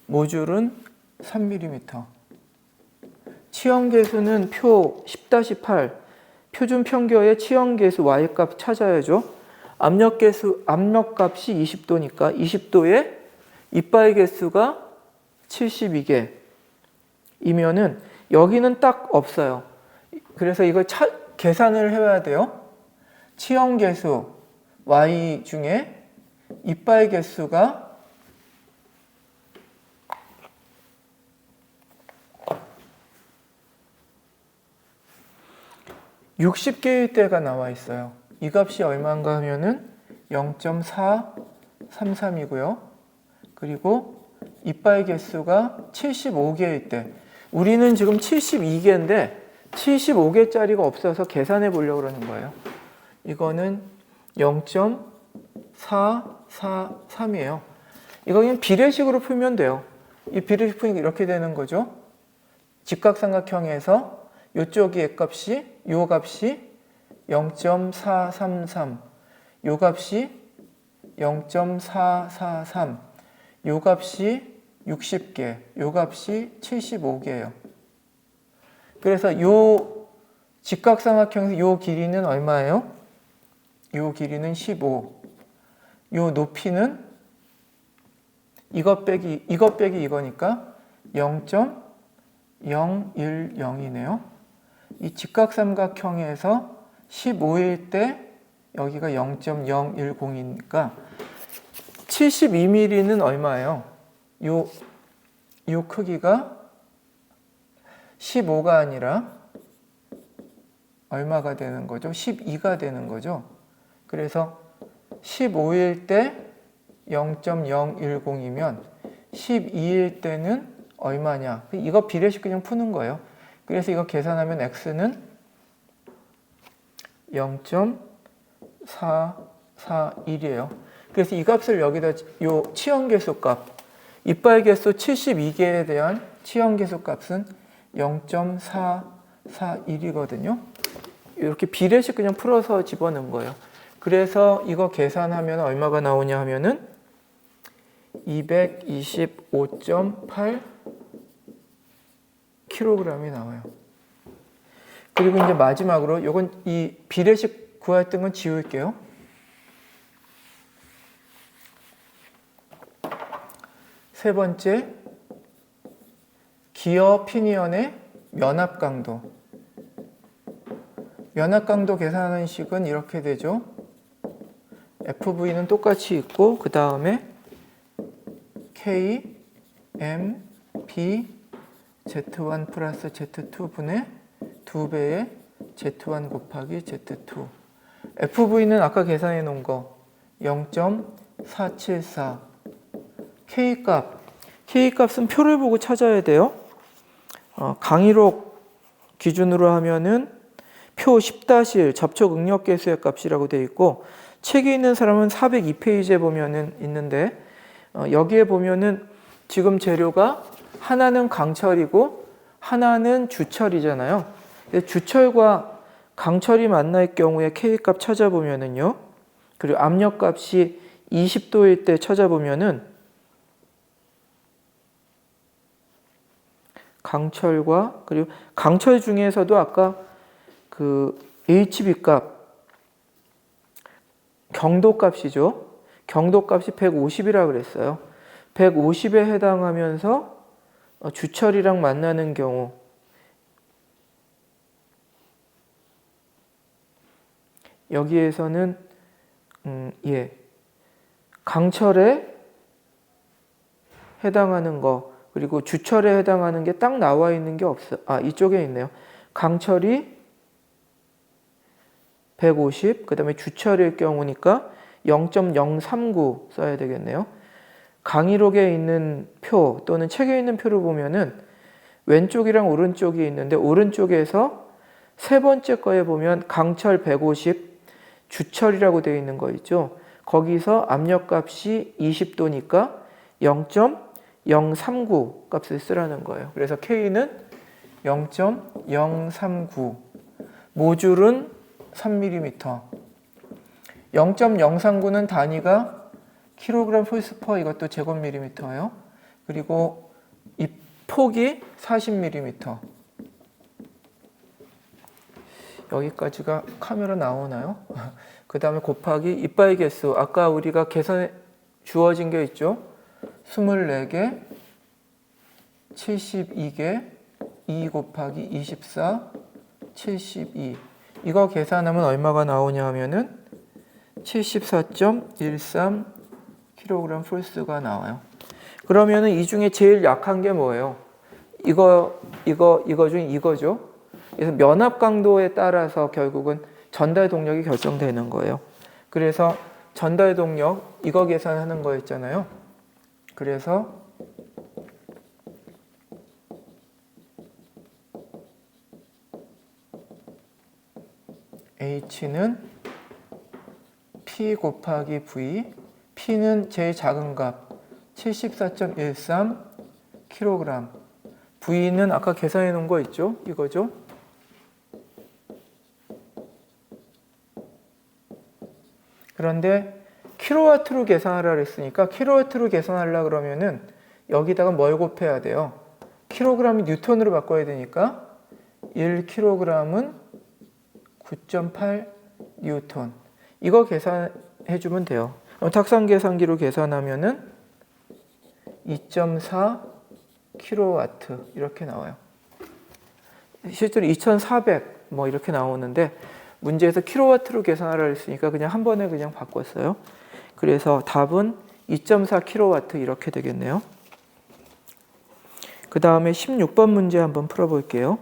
모듈은 3mm. 치형계수는 표 10-8. 표준 평기어의 치형계수 Y값 찾아야죠. 압력값이 20도니까 20도에 이빨 개수가 72개. 이면은 여기는 딱 없어요. 그래서 이걸 계산을 해야 돼요. 치형 개수 Y 중에 이빨 개수가 60개일 때가 나와 있어요. 이 값이 얼마인가 하면은 0.433이고요. 그리고 이빨 개수가 75개일 때. 우리는 지금 72개인데 75개짜리가 없어서 계산해 보려고 그러는 거예요. 이거는 0.443이에요. 이거 그냥 비례식으로 풀면 돼요. 이 비례식 풀니까 이렇게 되는 거죠. 직각삼각형에서 이쪽이 X값이, 요 값이 0.433, 요 값이 0.443, 요 값이 60개, 요 값이 75개예요. 그래서 요 직각삼각형에서 요 길이는 얼마예요? 요 길이는 15. 요 높이는 이것 빼기 이거니까 0.010이네요. 이 직각삼각형에서 15일 때 여기가 0.010이니까 72mm는 얼마예요? 요 크기가 15가 아니라 얼마가 되는 거죠? 12가 되는 거죠. 그래서 15일 때 0.010이면 12일 때는 얼마냐? 이거 비례식 그냥 푸는 거예요. 그래서 이거 계산하면 x는 0.441이에요. 그래서 이 값을 여기다 요 치형계수 값, 이빨 개수 72개에 대한 치형계수 값은 0.441이거든요. 이렇게 비례식 그냥 풀어서 집어넣은 거예요. 그래서 이거 계산하면 얼마가 나오냐 하면은 225.8 kg이 나와요. 그리고 이제 마지막으로 요건 이 비례식 구했던 건 지울게요. 세 번째, 기어 피니언의 면압 강도. 면압 강도 계산하는 식은 이렇게 되죠. FV는 똑같이 있고 그 다음에 K, M, B, Z1 플러스 Z2 분의 2배의 Z1 곱하기 Z2. FV는 아까 계산해 놓은 거 0.474. K값은 표를 보고 찾아야 돼요. 강의록 기준으로 하면은 표 10-1 접촉 응력 계수의 값이라고 되어 있고, 책에 있는 사람은 402페이지에 보면은 있는데, 여기에 보면은 지금 재료가 하나는 강철이고 하나는 주철이잖아요. 주철과 강철이 만날 경우에 K값 찾아보면은요, 그리고 압력값이 20도일 때 찾아보면은 강철과, 그리고 강철 중에서도 아까 그 HB값, 경도값이죠. 경도값이 150이라고 그랬어요. 150에 해당하면서 주철이랑 만나는 경우, 여기에서는 강철에 해당하는 거, 그리고 주철에 해당하는 게 딱 나와 있는 게 없어. 이쪽에 있네요. 강철이 150, 그 다음에 주철일 경우니까 0.039 써야 되겠네요. 강의록에 있는 표 또는 책에 있는 표를 보면은 왼쪽이랑 오른쪽이 있는데, 오른쪽에서 세 번째 거에 보면 강철 150, 주철이라고 되어 있는 거 있죠. 거기서 압력값이 20도니까 0.039 값을 쓰라는 거예요. 그래서 K는 0.039, 모줄은 3mm. 0.039는 단위가 킬로그램 폴스퍼, 이것도 제곱밀리미터예요. 그리고 이 폭이 40mm. 여기까지가 카메라 나오나요? 그 다음에 곱하기 이빨 개수, 아까 우리가 계산해 주어진 게 있죠. 24개, 72개, 2 곱하기 24, 72. 이거 계산하면 얼마가 나오냐 하면은 74.13 kg 폴스가 나와요. 그러면은 이 중에 제일 약한 게 뭐예요? 이거 중에 이거죠. 그래서 면압 강도에 따라서 결국은 전달 동력이 결정되는 거예요. 그래서 전달 동력, 이거 계산하는 거였잖아요. 그래서 H는 P 곱하기 V, P는 제일 작은 값 74.13 kg, V는 아까 계산해 놓은 거 있죠? 이거죠? 그런데 킬로와트로 계산하라 그랬으니까 킬로와트로 계산하려 그러면은 여기다가 뭘 곱해야 돼요? 킬로그램이 뉴턴으로 바꿔야 되니까 1kg은 9.8 뉴턴. 이거 계산해 주면 돼요. 탁상 계산기로 계산하면은 2.4 킬로와트 이렇게 나와요. 실제로 2,400 뭐 이렇게 나오는데 문제에서 킬로와트로 계산하라 했으니까 그냥 한 번에 그냥 바꿨어요. 그래서 답은 2.4 킬로와트 이렇게 되겠네요. 그 다음에 16번 문제 한번 풀어볼게요.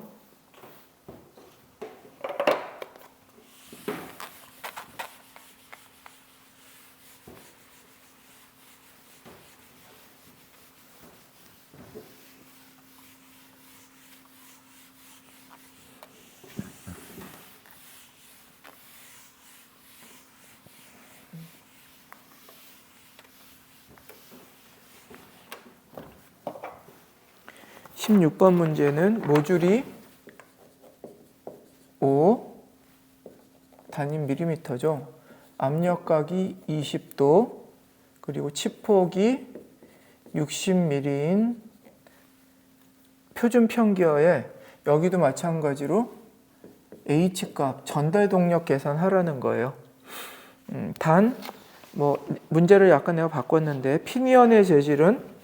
십육 번 문제는 모듈이 5 단위 밀리미터죠. 압력각이 20도, 그리고 치폭이 60mm인 표준 평기어에 여기도 마찬가지로 H값, 전달 동력 계산하라는 거예요. 단, 문제를 약간 내가 바꿨는데, 피니언의 재질은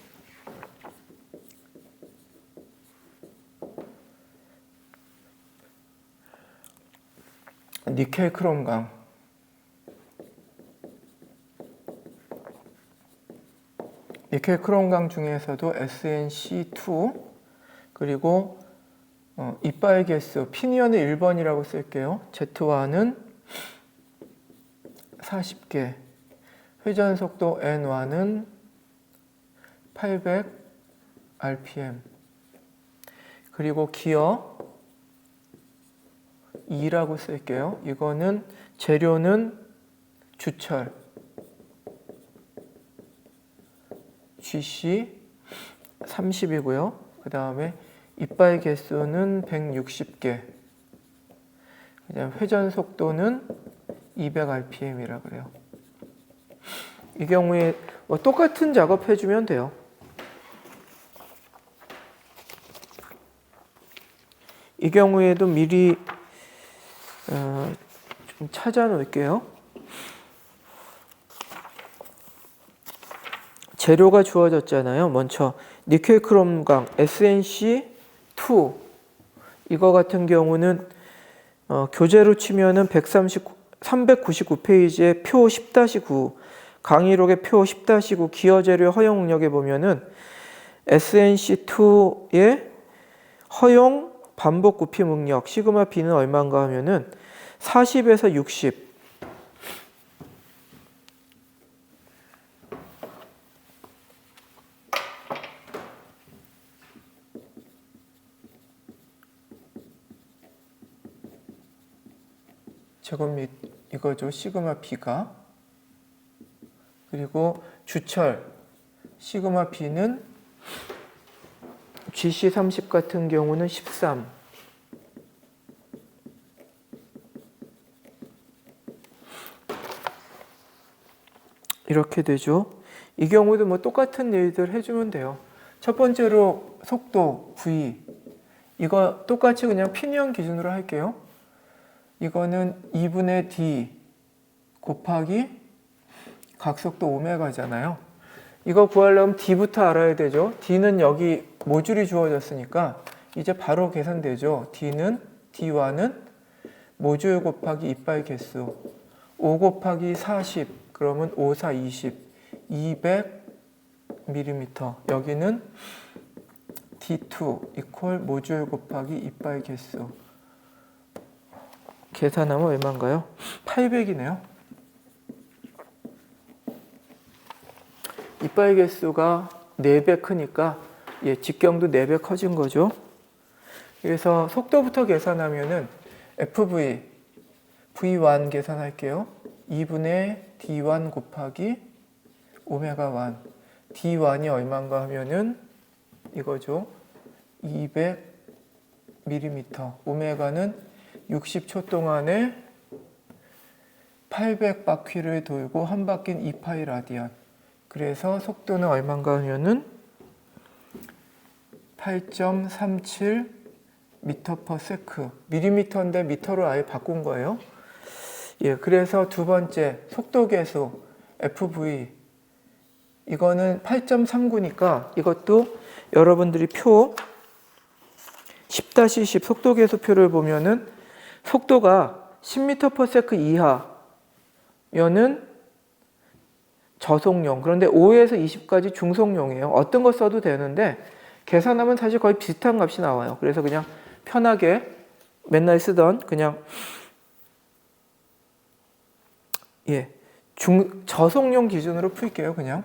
니켈 크롬강, 니켈 크롬강 중에서도 SnC2, 그리고 이빨 개수, 피니언을 1번이라고 쓸게요. Z1은 40개, 회전 속도 N1은 800 RPM, 그리고 기어 2라고 쓸게요. 이거는 재료는 주철 GC 30이고요. 그 다음에 이빨 개수는 160개. 그다음 회전 속도는 200 RPM이라 그래요. 이 경우에 똑같은 작업 해주면 돼요. 이 경우에도 미리 좀 찾아 놓을게요. 재료가 주어졌잖아요. 먼저 니켈 크롬강 SnC2 이거 같은 경우는 교재로 치면은 399페이지에 표 10-9 강의록의 표 10-9 기어 재료 허용 응력에 보면은 SnC2의 허용 반복 굽힘 응력 시그마 B는 얼마인가 하면은 40에서 60. 제곱미 이거죠. 시그마 B가. 그리고 주철 시그마 B는 GC30 같은 경우는 13. 이렇게 되죠. 이 경우도 똑같은 일들 해주면 돼요. 첫 번째로 속도 V 이거 똑같이 그냥 피니언 기준으로 할게요. 이거는 2분의 D 곱하기 각속도 오메가잖아요. 이거 구하려면 D부터 알아야 되죠. D는 여기 모듈이 주어졌으니까 이제 바로 계산되죠. D와는 모듈 곱하기 이빨 개수 5 곱하기 40 그러면 5, 4, 20 200mm. 여기는 D2 이퀄 모듈 곱하기 이빨 개수 계산하면 얼마인가요? 800이네요. 이빨 개수가 4배 크니까 직경도 4배 커진 거죠. 그래서 속도부터 계산하면은 FV V1 계산할게요. 2분의 D1 곱하기 오메가 1. D1이 얼마인가 하면은 이거죠. 200mm. 오메가는 60초 동안에 800바퀴를 돌고 한 바퀴는 2파이 라디안. 그래서 속도는 얼마인가 하면은 8.37 미터 퍼 세크. 밀리미터인데 미터로 아예 바꾼 거예요. 예, 그래서 두 번째 속도 계수 FV 이거는 8.39니까 이것도 여러분들이 표 10-10 속도 계수표를 보면은 속도가 10m/s 이하면은 저속용, 그런데 5에서 20까지 중속용이에요. 어떤 거 써도 되는데 계산하면 사실 거의 비슷한 값이 나와요. 그래서 그냥 편하게 맨날 쓰던 그냥 저속용 기준으로 풀게요. 그냥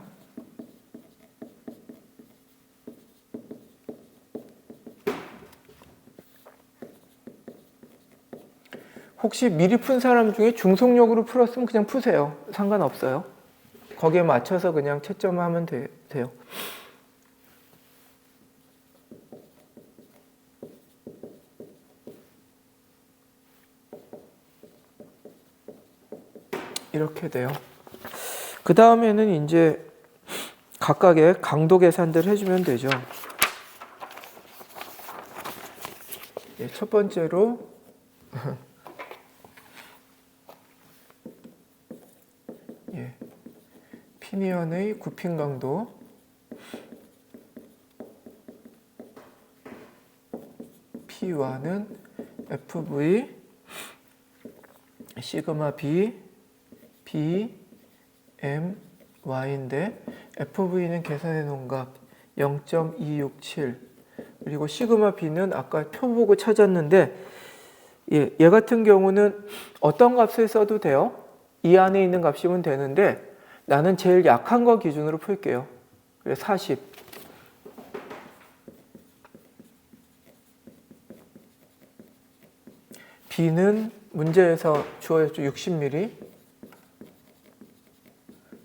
혹시 미리 푼 사람 중에 중속력으로 풀었으면 그냥 푸세요. 상관없어요. 거기에 맞춰서 그냥 채점을 하면 돼요. 이렇게 돼요. 그 다음에는 이제 각각의 강도 계산들 해주면 되죠. 예, 첫 번째로 피니언의 굽힘 강도 P1은 FV 시그마 B M Y인데 FV는 계산해 놓은 값 0.267 그리고 시그마 B는 아까 표 보고 찾았는데 얘 같은 경우는 어떤 값을 써도 돼요. 이 안에 있는 값이면 되는데 나는 제일 약한 거 기준으로 풀게요. 그래서 40. B는 문제에서 주어졌죠. 60mm.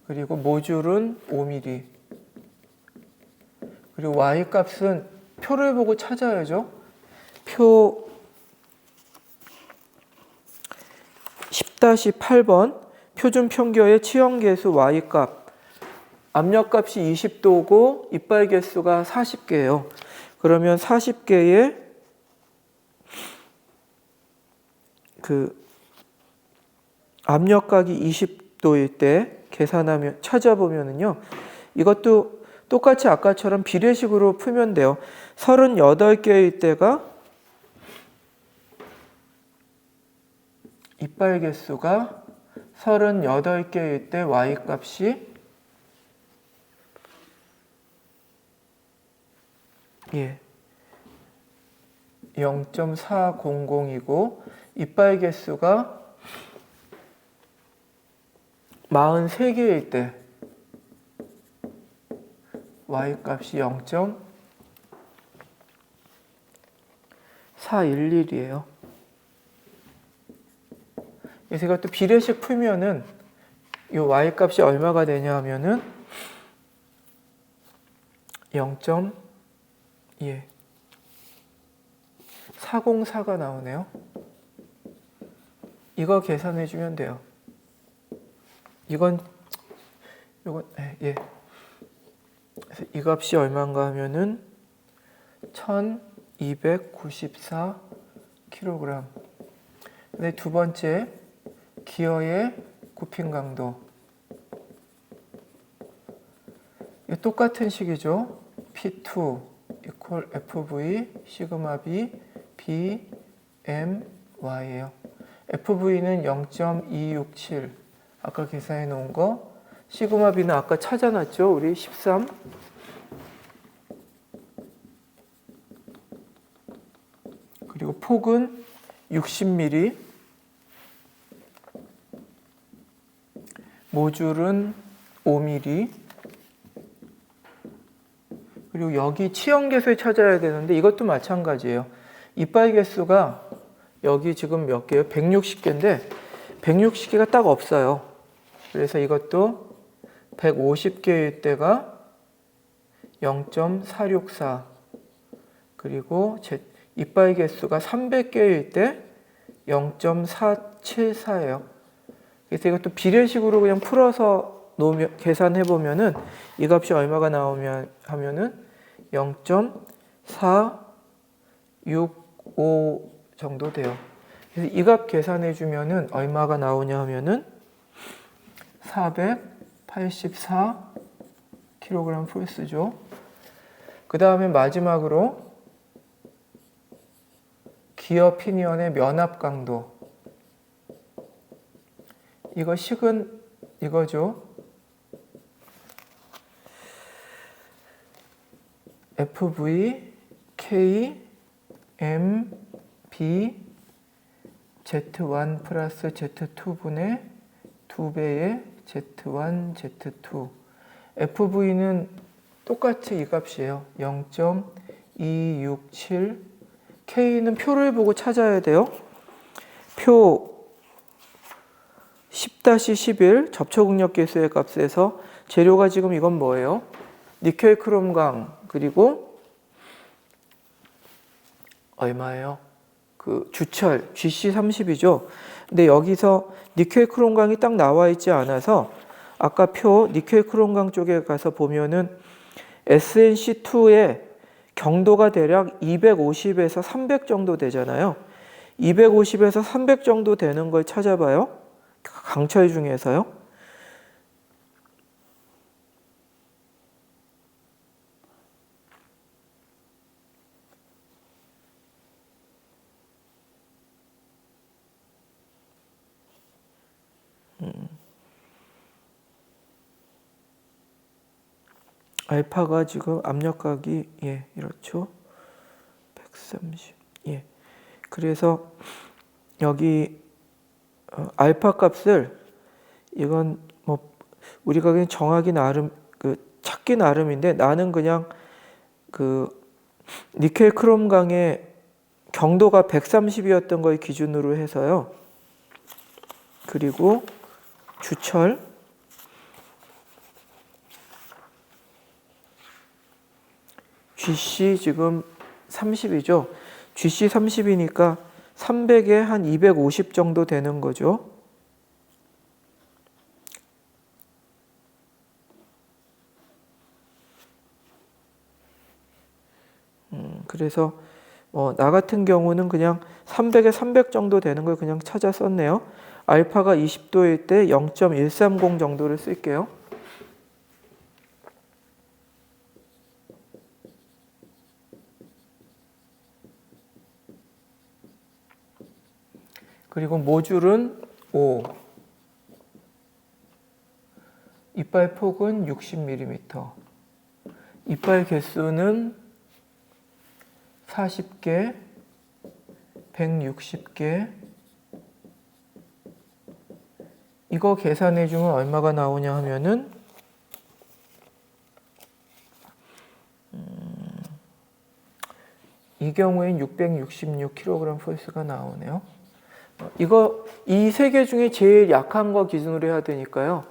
그리고 모듈은 5mm. 그리고 Y 값은 표를 보고 찾아야죠. 표 10-8번 표준 평결의 치형 계수 Y 값. 압력 값이 20도고 이빨 개수가 40개예요. 그러면 40개의 그 압력각이 20도일 때 계산하면 찾아보면은요. 이것도 똑같이 아까처럼 비례식으로 풀면 돼요. 38개일 때가 이빨 개수가 38개일 때 Y 값이 0.400이고 이빨 개수가 43개일 때 Y 값이 0.411이에요. 그래서 이것도 비례식 풀면은 이 Y 값이 얼마가 되냐 하면은 404가 나오네요. 이거 계산해 주면 돼요. 이건 그래서 이 값이 얼마인가 하면은 1294kg. 근데 두 번째 기어의 굽힘 강도. 이 똑같은 식이죠. P2 equal FV 시그마 B B M Y예요. FV는 0.267 아까 계산해 놓은 거. 시그마 B는 아까 찾아놨죠. 우리 13. 그리고 폭은 60mm. 모듈은 5mm. 그리고 여기 치형 개수를 찾아야 되는데 이것도 마찬가지예요. 이빨 개수가 여기 지금 몇 개예요? 160개인데 160개가 딱 없어요. 그래서 이것도 150개일 때가 0.464, 그리고 이빨 개수가 300개일 때 0.474예요. 그래서 이것도 비례식으로 그냥 풀어서 계산해 보면은 이 값이 얼마가 나오면 하면은 0.465 정도 돼요. 그래서 이 값 계산해 주면은 얼마가 나오냐 하면은 484kg 폴스죠. 그 다음에 마지막으로 기어 피니언의 면압 강도. 이거 식은 이거죠. FV K M B Z1 플러스 Z2분의 2배의 Z1 Z2. FV는 똑같이 이 값이에요. 0.267. K는 표를 보고 찾아야 돼요. 표 10-11 접촉응력 계수의 값에서 재료가 지금 이건 뭐예요? 니켈 크롬강, 그리고 얼마예요? 그 주철 GC30이죠. 근데 여기서 니켈 크롬강이 딱 나와 있지 않아서 아까 표 니켈 크롬강 쪽에 가서 보면은 SNC2의 경도가 대략 250에서 300 정도 되잖아요. 250에서 300 정도 되는 걸 찾아봐요. 강철 중에서요. 알파가 지금 압력각이 이렇죠. 130. 그래서 여기 알파 값을 이건 뭐 우리가 그냥 정하기 나름 찾기 나름인데 나는 그냥 그 니켈 크롬강의 경도가 130이었던 걸 기준으로 해서요. 그리고 주철 GC 지금 30이죠. GC 30이니까 300에 한 250 정도 되는 거죠. 그래서 나 같은 경우는 그냥 300에 300 정도 되는 걸 그냥 찾아 썼네요. 알파가 20도일 때 0.130 정도를 쓸게요. 그리고 모줄은 5. 이빨 폭은 60mm. 이빨 개수는 40개, 160개. 이거 계산해 주면 얼마가 나오냐 하면은 이 경우엔 666kg 폴스가 나오네요. 이 세 개 중에 제일 약한 거 기준으로 해야 되니까요.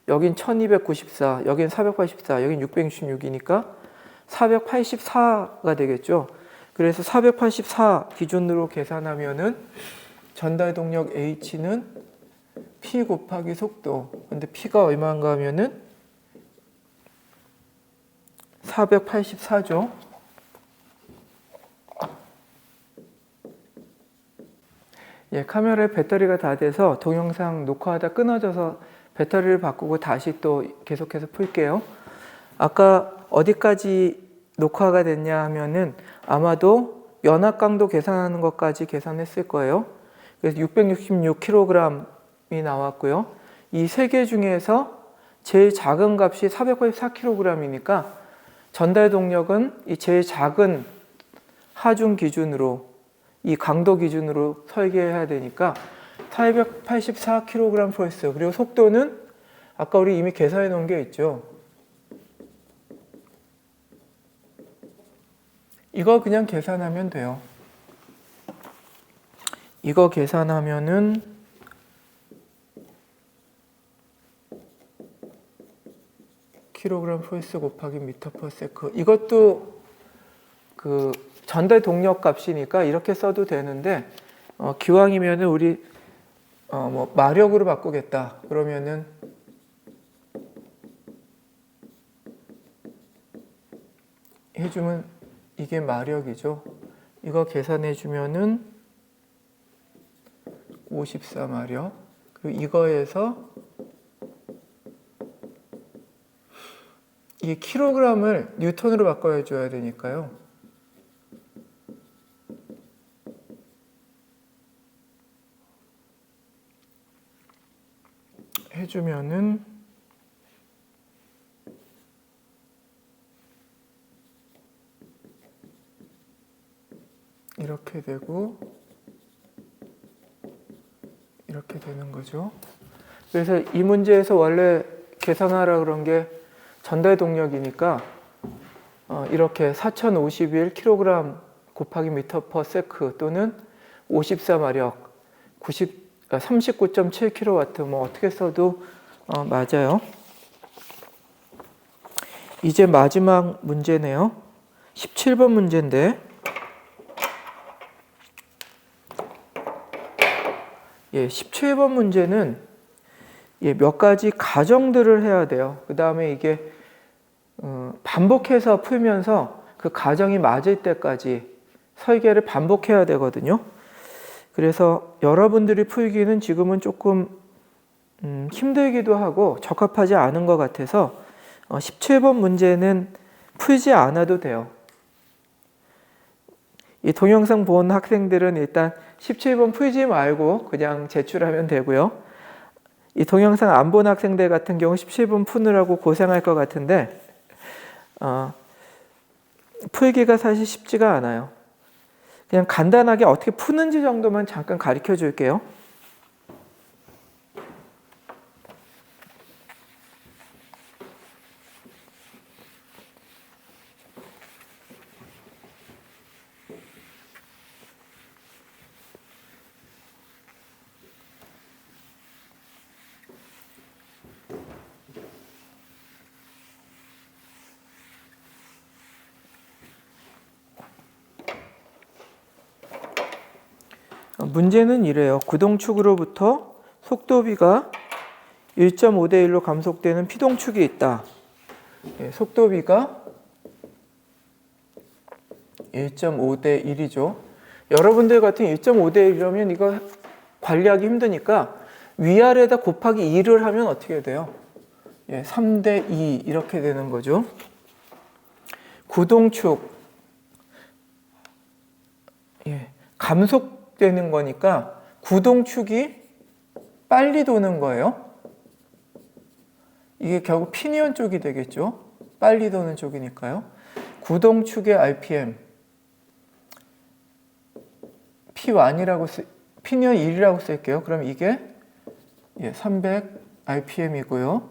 여긴 1294, 여긴 484, 여긴 666이니까 484가 되겠죠. 그래서 484 기준으로 계산하면은 전달 동력 H는 P 곱하기 속도. 근데 P가 얼마인가 하면은 484죠. 카메라에 배터리가 다 돼서 동영상 녹화하다 끊어져서 배터리를 바꾸고 다시 또 계속해서 풀게요. 아까 어디까지 녹화가 됐냐 하면은 아마도 연합 강도 계산하는 것까지 계산했을 거예요. 그래서 666kg이 나왔고요. 이 세 개 중에서 제일 작은 값이 484kg이니까 전달 동력은 이 제일 작은 하중 기준으로 이 강도 기준으로 설계해야 되니까 484kg 폴스. 그리고 속도는 아까 우리 이미 계산해 놓은 게 있죠. 이거 그냥 계산하면 돼요. 이거 계산하면은 킬로그램 포스 곱하기 미터 퍼 세크. 이것도 그 전달 동력 값이니까 이렇게 써도 되는데 기왕이면은 우리 뭐 마력으로 바꾸겠다. 그러면은 해주면 이게 마력이죠. 이거 계산해 주면은 54마력. 그리고 이거에서 이 킬로그램을 뉴턴으로 바꿔 줘야 되니까요. 해주면은 이렇게 되고 이렇게 되는 거죠. 그래서 이 문제에서 원래 계산하라 그런 게 전달 동력이니까 이렇게 4051kg 곱하기 미터 퍼 세크 또는 54마력 39.7kW 뭐 어떻게 써도 맞아요. 이제 마지막 문제네요. 17번 문제인데 예, 17번 문제는 몇 가지 가정들을 해야 돼요. 그 다음에 이게 반복해서 풀면서 그 가정이 맞을 때까지 설계를 반복해야 되거든요. 그래서 여러분들이 풀기는 지금은 조금 힘들기도 하고 적합하지 않은 것 같아서 17번 문제는 풀지 않아도 돼요. 이 동영상 본 학생들은 일단 17번 풀지 말고 그냥 제출하면 되고요. 이 동영상 안 본 학생들 같은 경우 17번 푸느라고 고생할 것 같은데 풀기가 사실 쉽지가 않아요. 그냥 간단하게 어떻게 푸는지 정도만 잠깐 가르쳐 줄게요. 문제는 이래요. 구동축으로부터 속도비가 1.5대 1로 감속되는 피동축이 있다. 속도비가 1.5대 1이죠. 여러분들 같은 1.5대 1이라면 이거 관리하기 힘드니까 위아래에다 곱하기 2를 하면 어떻게 돼요? 3대 2 이렇게 되는 거죠. 구동축 감속되는 거니까 구동축이 빨리 도는 거예요. 이게 결국 피니언 쪽이 되겠죠. 빨리 도는 쪽이니까요. 구동축의 RPM P1이라고 피니언 1이라고 쓸게요. 그럼 이게 300 RPM이고요.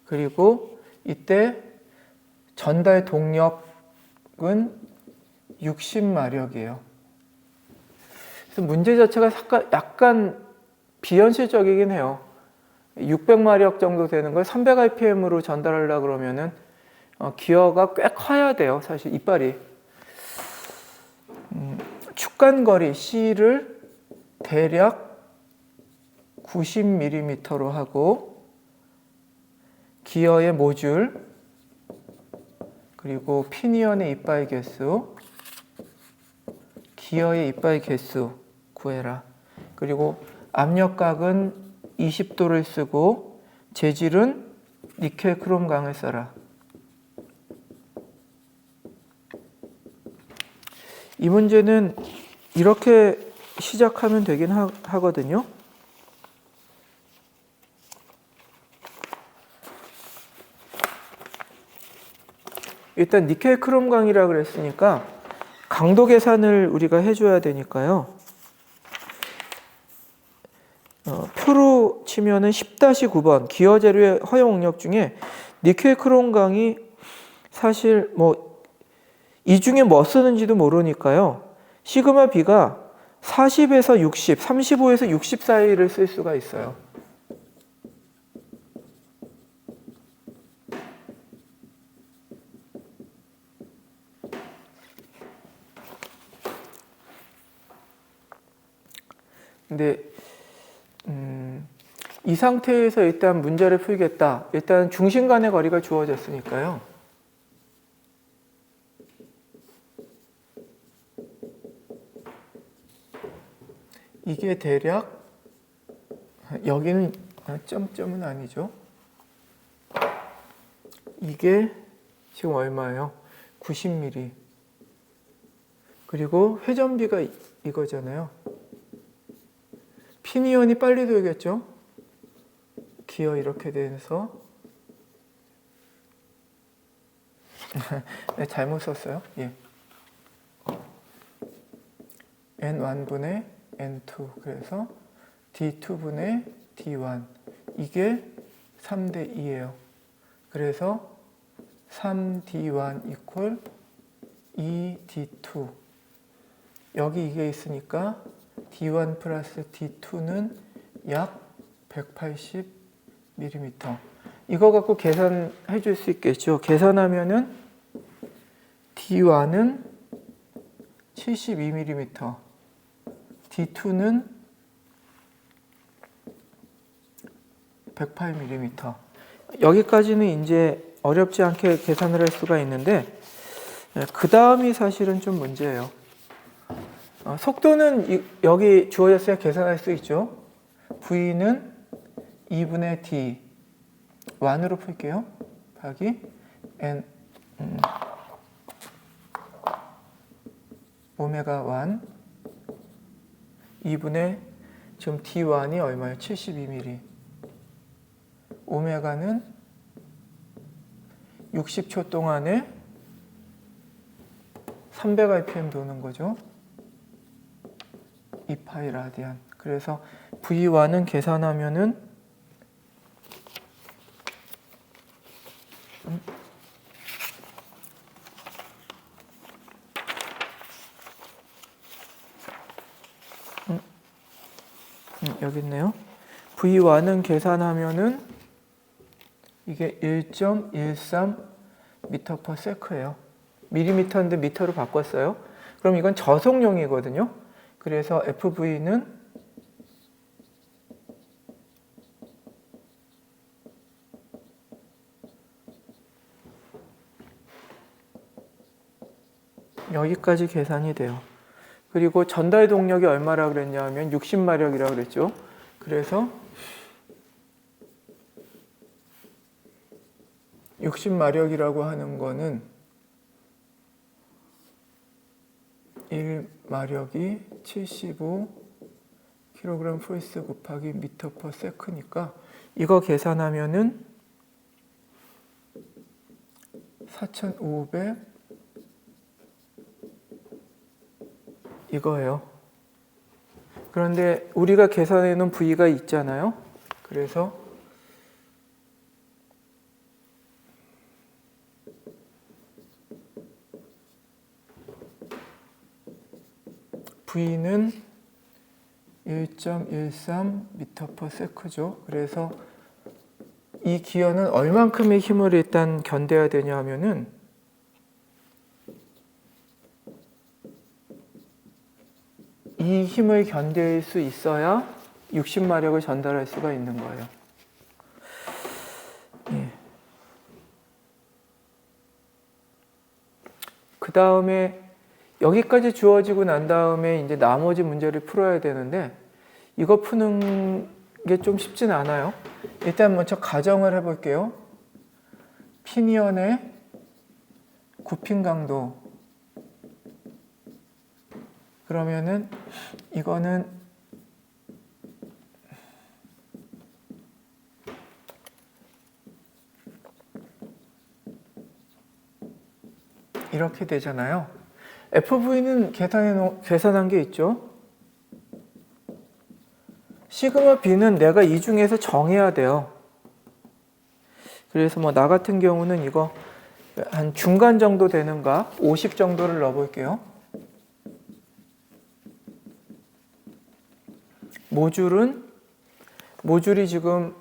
그리고 이때 전달 동력은 60마력이에요. 그래서 문제 자체가 약간 비현실적이긴 해요. 600마력 정도 되는 걸 300rpm으로 전달하려고 그러면은 기어가 꽤 커야 돼요. 사실 이빨이. 축간거리 C를 대략 90mm로 하고 기어의 모듈 그리고 피니언의 이빨 개수 기어의 이빨 개수 구해라. 그리고 압력각은 20도를 쓰고 재질은 니켈 크롬 강을 써라. 이 문제는 이렇게 시작하면 되긴 하거든요. 일단 니켈 크롬 강이라 그랬으니까 강도 계산을 우리가 해줘야 되니까요. 표로 치면은 10-9번 기어 재료의 허용 응력 중에 니켈 크롬 강이 사실 이 중에 뭐 쓰는지도 모르니까요. 시그마 B가 40에서 60, 35에서 60 사이를 쓸 수가 있어요. 근데 이 상태에서 일단 문제를 풀겠다. 일단 중심 간의 거리가 주어졌으니까요. 이게 대략 여기는 점점은 아니죠. 이게 지금 얼마예요? 90mm. 그리고 회전비가 이거잖아요. 피니언이 빨리 돌겠죠? 기어 이렇게 돼서 네, 잘못 썼어요. 예. N1분의 N2 그래서 D2분의 D1 이게 3대 2예요. 그래서 3D1 이퀄 2D2 여기 이게 있으니까 D1 플러스 D2는 약 180mm. 이거 갖고 계산해 줄 수 있겠죠. 계산하면은 D1은 72mm, D2는 108mm. 여기까지는 이제 어렵지 않게 계산을 할 수가 있는데 그 다음이 사실은 좀 문제예요. 속도는 여기 주어졌어야 계산할 수 있죠. V는 2분의 D 1으로 풀게요. 하기 N 오메가 1 2분의 지금 D1이 얼마예요? 72mm. 오메가는 60초 동안에 300rpm 도는 거죠. 2파이 라디안. 그래서 V1은 계산하면은 여기 있네요. V1은 계산하면은 이게 1.13 m/s예요. 밀리미터인데 미터로 바꿨어요. 그럼 이건 저속용이거든요. 그래서 FV는 여기까지 계산이 돼요. 그리고 전달 동력이 얼마라 그랬냐면 60마력이라고 그랬죠. 그래서 60마력이라고 하는 거는 1마력이 75kg/s 곱하기 m/s니까 이거 계산하면은 4500 이거예요. 그런데 우리가 계산해 놓은 V가 있잖아요. 그래서 V는 1.13 m/s죠. 그래서 이 기어는 얼만큼의 힘을 일단 견뎌야 되냐 하면은 이 힘을 견딜 수 있어야 60마력을 전달할 수가 있는 거예요. 예. 그 다음에 여기까지 주어지고 난 다음에 이제 나머지 문제를 풀어야 되는데 이거 푸는 게 좀 쉽진 않아요. 일단 먼저 가정을 해볼게요. 피니언의 굽힘 강도. 그러면은 이거는 이렇게 되잖아요. FV는 계산한 게 있죠. 시그마 B는 내가 이 중에서 정해야 돼요. 그래서 뭐 나 같은 경우는 이거 한 중간 정도 되는가 50 정도를 넣어볼게요. 모줄이 지금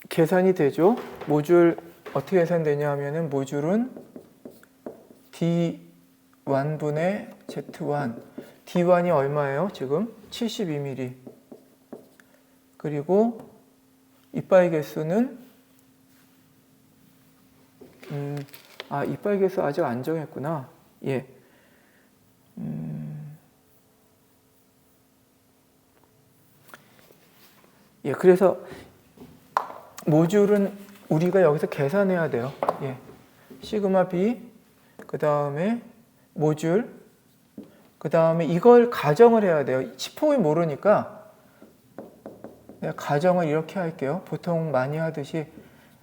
계산이 되죠. 모줄 어떻게 계산되냐 하면은 모줄은 D1분의 Z1 D1이 얼마예요? 지금 72mm 그리고 이빠이 개수는 이빠이 개수 아직 안 정했구나. 예. 예, 그래서 모듈은 우리가 여기서 계산해야 돼요. 예. 시그마 B, 그 다음에 모듈, 그 다음에 이걸 가정을 해야 돼요. 치폭이 모르니까 내가 가정을 이렇게 할게요. 보통 많이 하듯이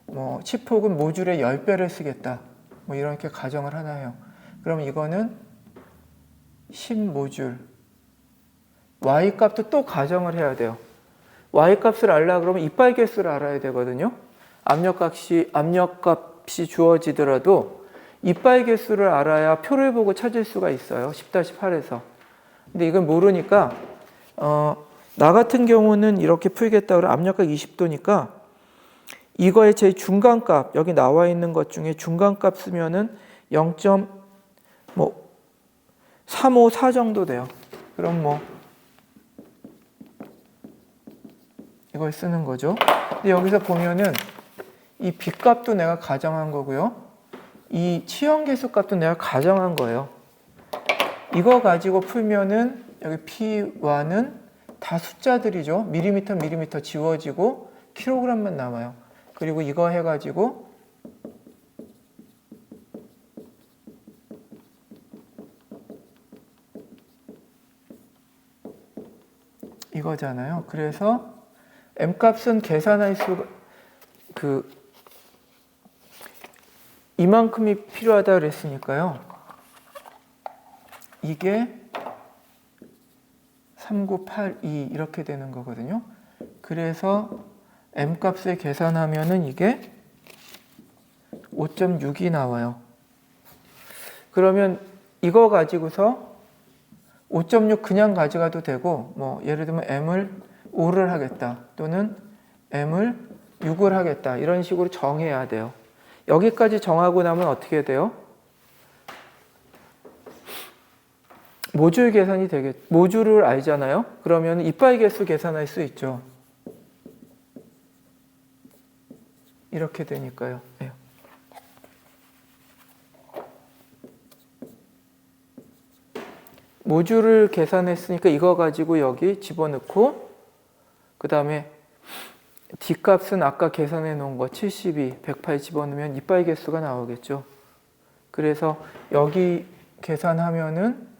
뭐 치폭은 모듈의 10배를 쓰겠다. 뭐 이렇게 가정을 하나 해요. 그럼 이거는 10모듈. Y 값도 또 가정을 해야 돼요. Y 값을 알라 그러면 이빠이 개수를 알아야 되거든요. 압력값이 주어지더라도 이빠이 개수를 알아야 표를 보고 찾을 수가 있어요. 10-8에서. 근데 이걸 모르니까 나 같은 경우는 이렇게 풀겠다 그러면 압력값 20도니까 이거의 제일 중간값, 여기 나와 있는 것 중에 중간값 쓰면은 0.354 정도 돼요. 그럼 뭐 이걸 쓰는 거죠. 근데 여기서 보면은 이 B값도 내가 가정한 거고요. 이 치형 개수 값도 내가 가정한 거예요. 이거 가지고 풀면은 여기 P1은 다 숫자들이죠. 밀리미터 지워지고 킬로그램만 남아요. 그리고 이거 해가지고 이거잖아요. 그래서 M값은 계산할 수가 이만큼이 필요하다 그랬으니까요. 이게 3982 이렇게 되는 거거든요. 그래서 M값을 계산하면은 이게 5.6이 나와요. 그러면 이거 가지고서 5.6 그냥 가져가도 되고 뭐 예를 들면 M을 5를 하겠다 또는 M을 6을 하겠다 이런 식으로 정해야 돼요. 여기까지 정하고 나면 어떻게 돼요? 모듈 계산이 모듈을 알잖아요. 그러면 이빠이 개수 계산할 수 있죠. 이렇게 되니까요. 네. 모듈을 계산했으니까 이거 가지고 여기 집어넣고 그 다음에 D값은 아까 계산해 놓은 거 72, 108 집어넣으면 이빠이 개수가 나오겠죠. 그래서 여기 계산하면은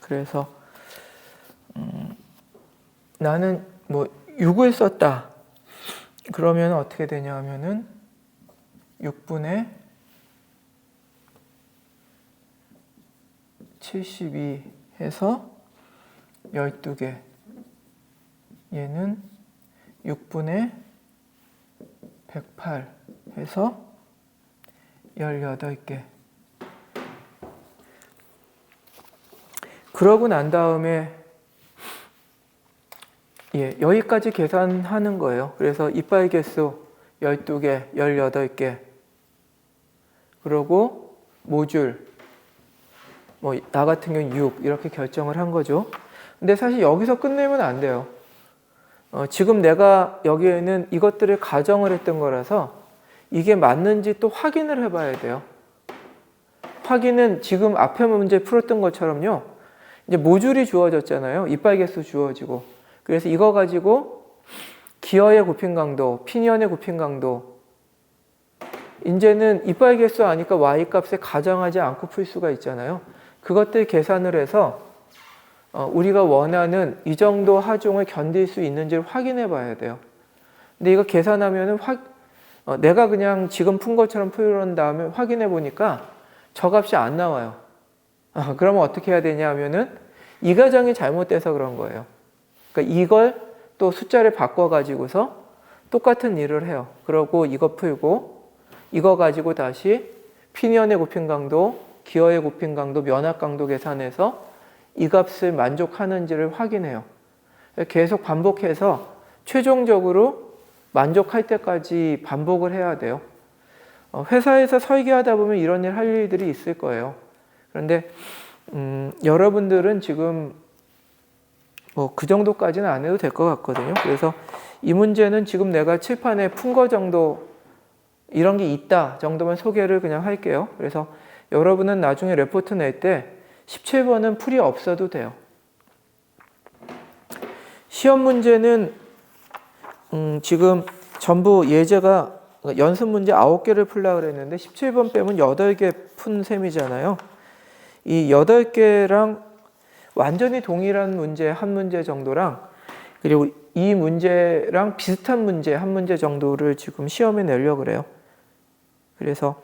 그래서 나는 뭐 6을 썼다. 그러면 어떻게 되냐 하면은 6분의 72 해서 12개. 얘는 6분의 108 해서 18개. 그러고 난 다음에 여기까지 계산하는 거예요. 그래서 이빠이 개수 12개, 18개. 그리고 모듈, 뭐 나 같은 경우는 6 이렇게 결정을 한 거죠. 근데 사실 여기서 끝내면 안 돼요. 지금 내가 여기에는 이것들을 가정을 했던 거라서 이게 맞는지 또 확인을 해봐야 돼요. 확인은 지금 앞에 문제 풀었던 것처럼요. 이제 모듈이 주어졌잖아요. 이빠이 개수 주어지고. 그래서 이거 가지고 기어의 곱힌 강도, 피니언의 곱힌 강도. 이제는 이빠이 개수 아니까 y 값에 가정하지 않고 풀 수가 있잖아요. 그것들 계산을 해서 우리가 원하는 이 정도 하중을 견딜 수 있는지를 확인해 봐야 돼요. 근데 이거 계산하면은 내가 그냥 지금 푼 것처럼 풀은 다음에 확인해 보니까 저 값이 안 나와요. 그러면 어떻게 해야 되냐 하면은 이 과정이 잘못돼서 그런 거예요. 그러니까 이걸 또 숫자를 바꿔가지고서 똑같은 일을 해요. 그러고 이거 풀고 이거 가지고 다시 피니언의 곱힌 강도, 기어의 곱힌 강도, 면압 강도 계산해서 이 값을 만족하는지를 확인해요. 계속 반복해서 최종적으로 만족할 때까지 반복을 해야 돼요. 회사에서 설계하다 보면 이런 일 할 일들이 있을 거예요. 그런데 여러분들은 지금 뭐 그 정도까지는 안 해도 될 것 같거든요. 그래서 이 문제는 지금 내가 칠판에 푼 거 정도, 이런 게 있다 정도만 소개를 그냥 할게요. 그래서 여러분은 나중에 레포트 낼 때 17번은 풀이 없어도 돼요. 시험 문제는 지금 전부 예제가 연습 문제 9개를 풀려고 그랬는데 17번 빼면 8개 푼 셈이잖아요. 이 8개랑 완전히 동일한 문제 한 문제 정도랑 그리고 이 문제랑 비슷한 문제 한 문제 정도를 지금 시험에 내려고 그래요. 그래서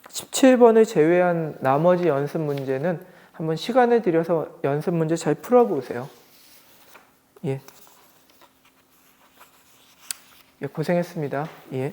17번을 제외한 나머지 연습 문제는 한번 시간을 들여서 연습 문제 잘 풀어보세요. 예. 예, 고생했습니다. 예.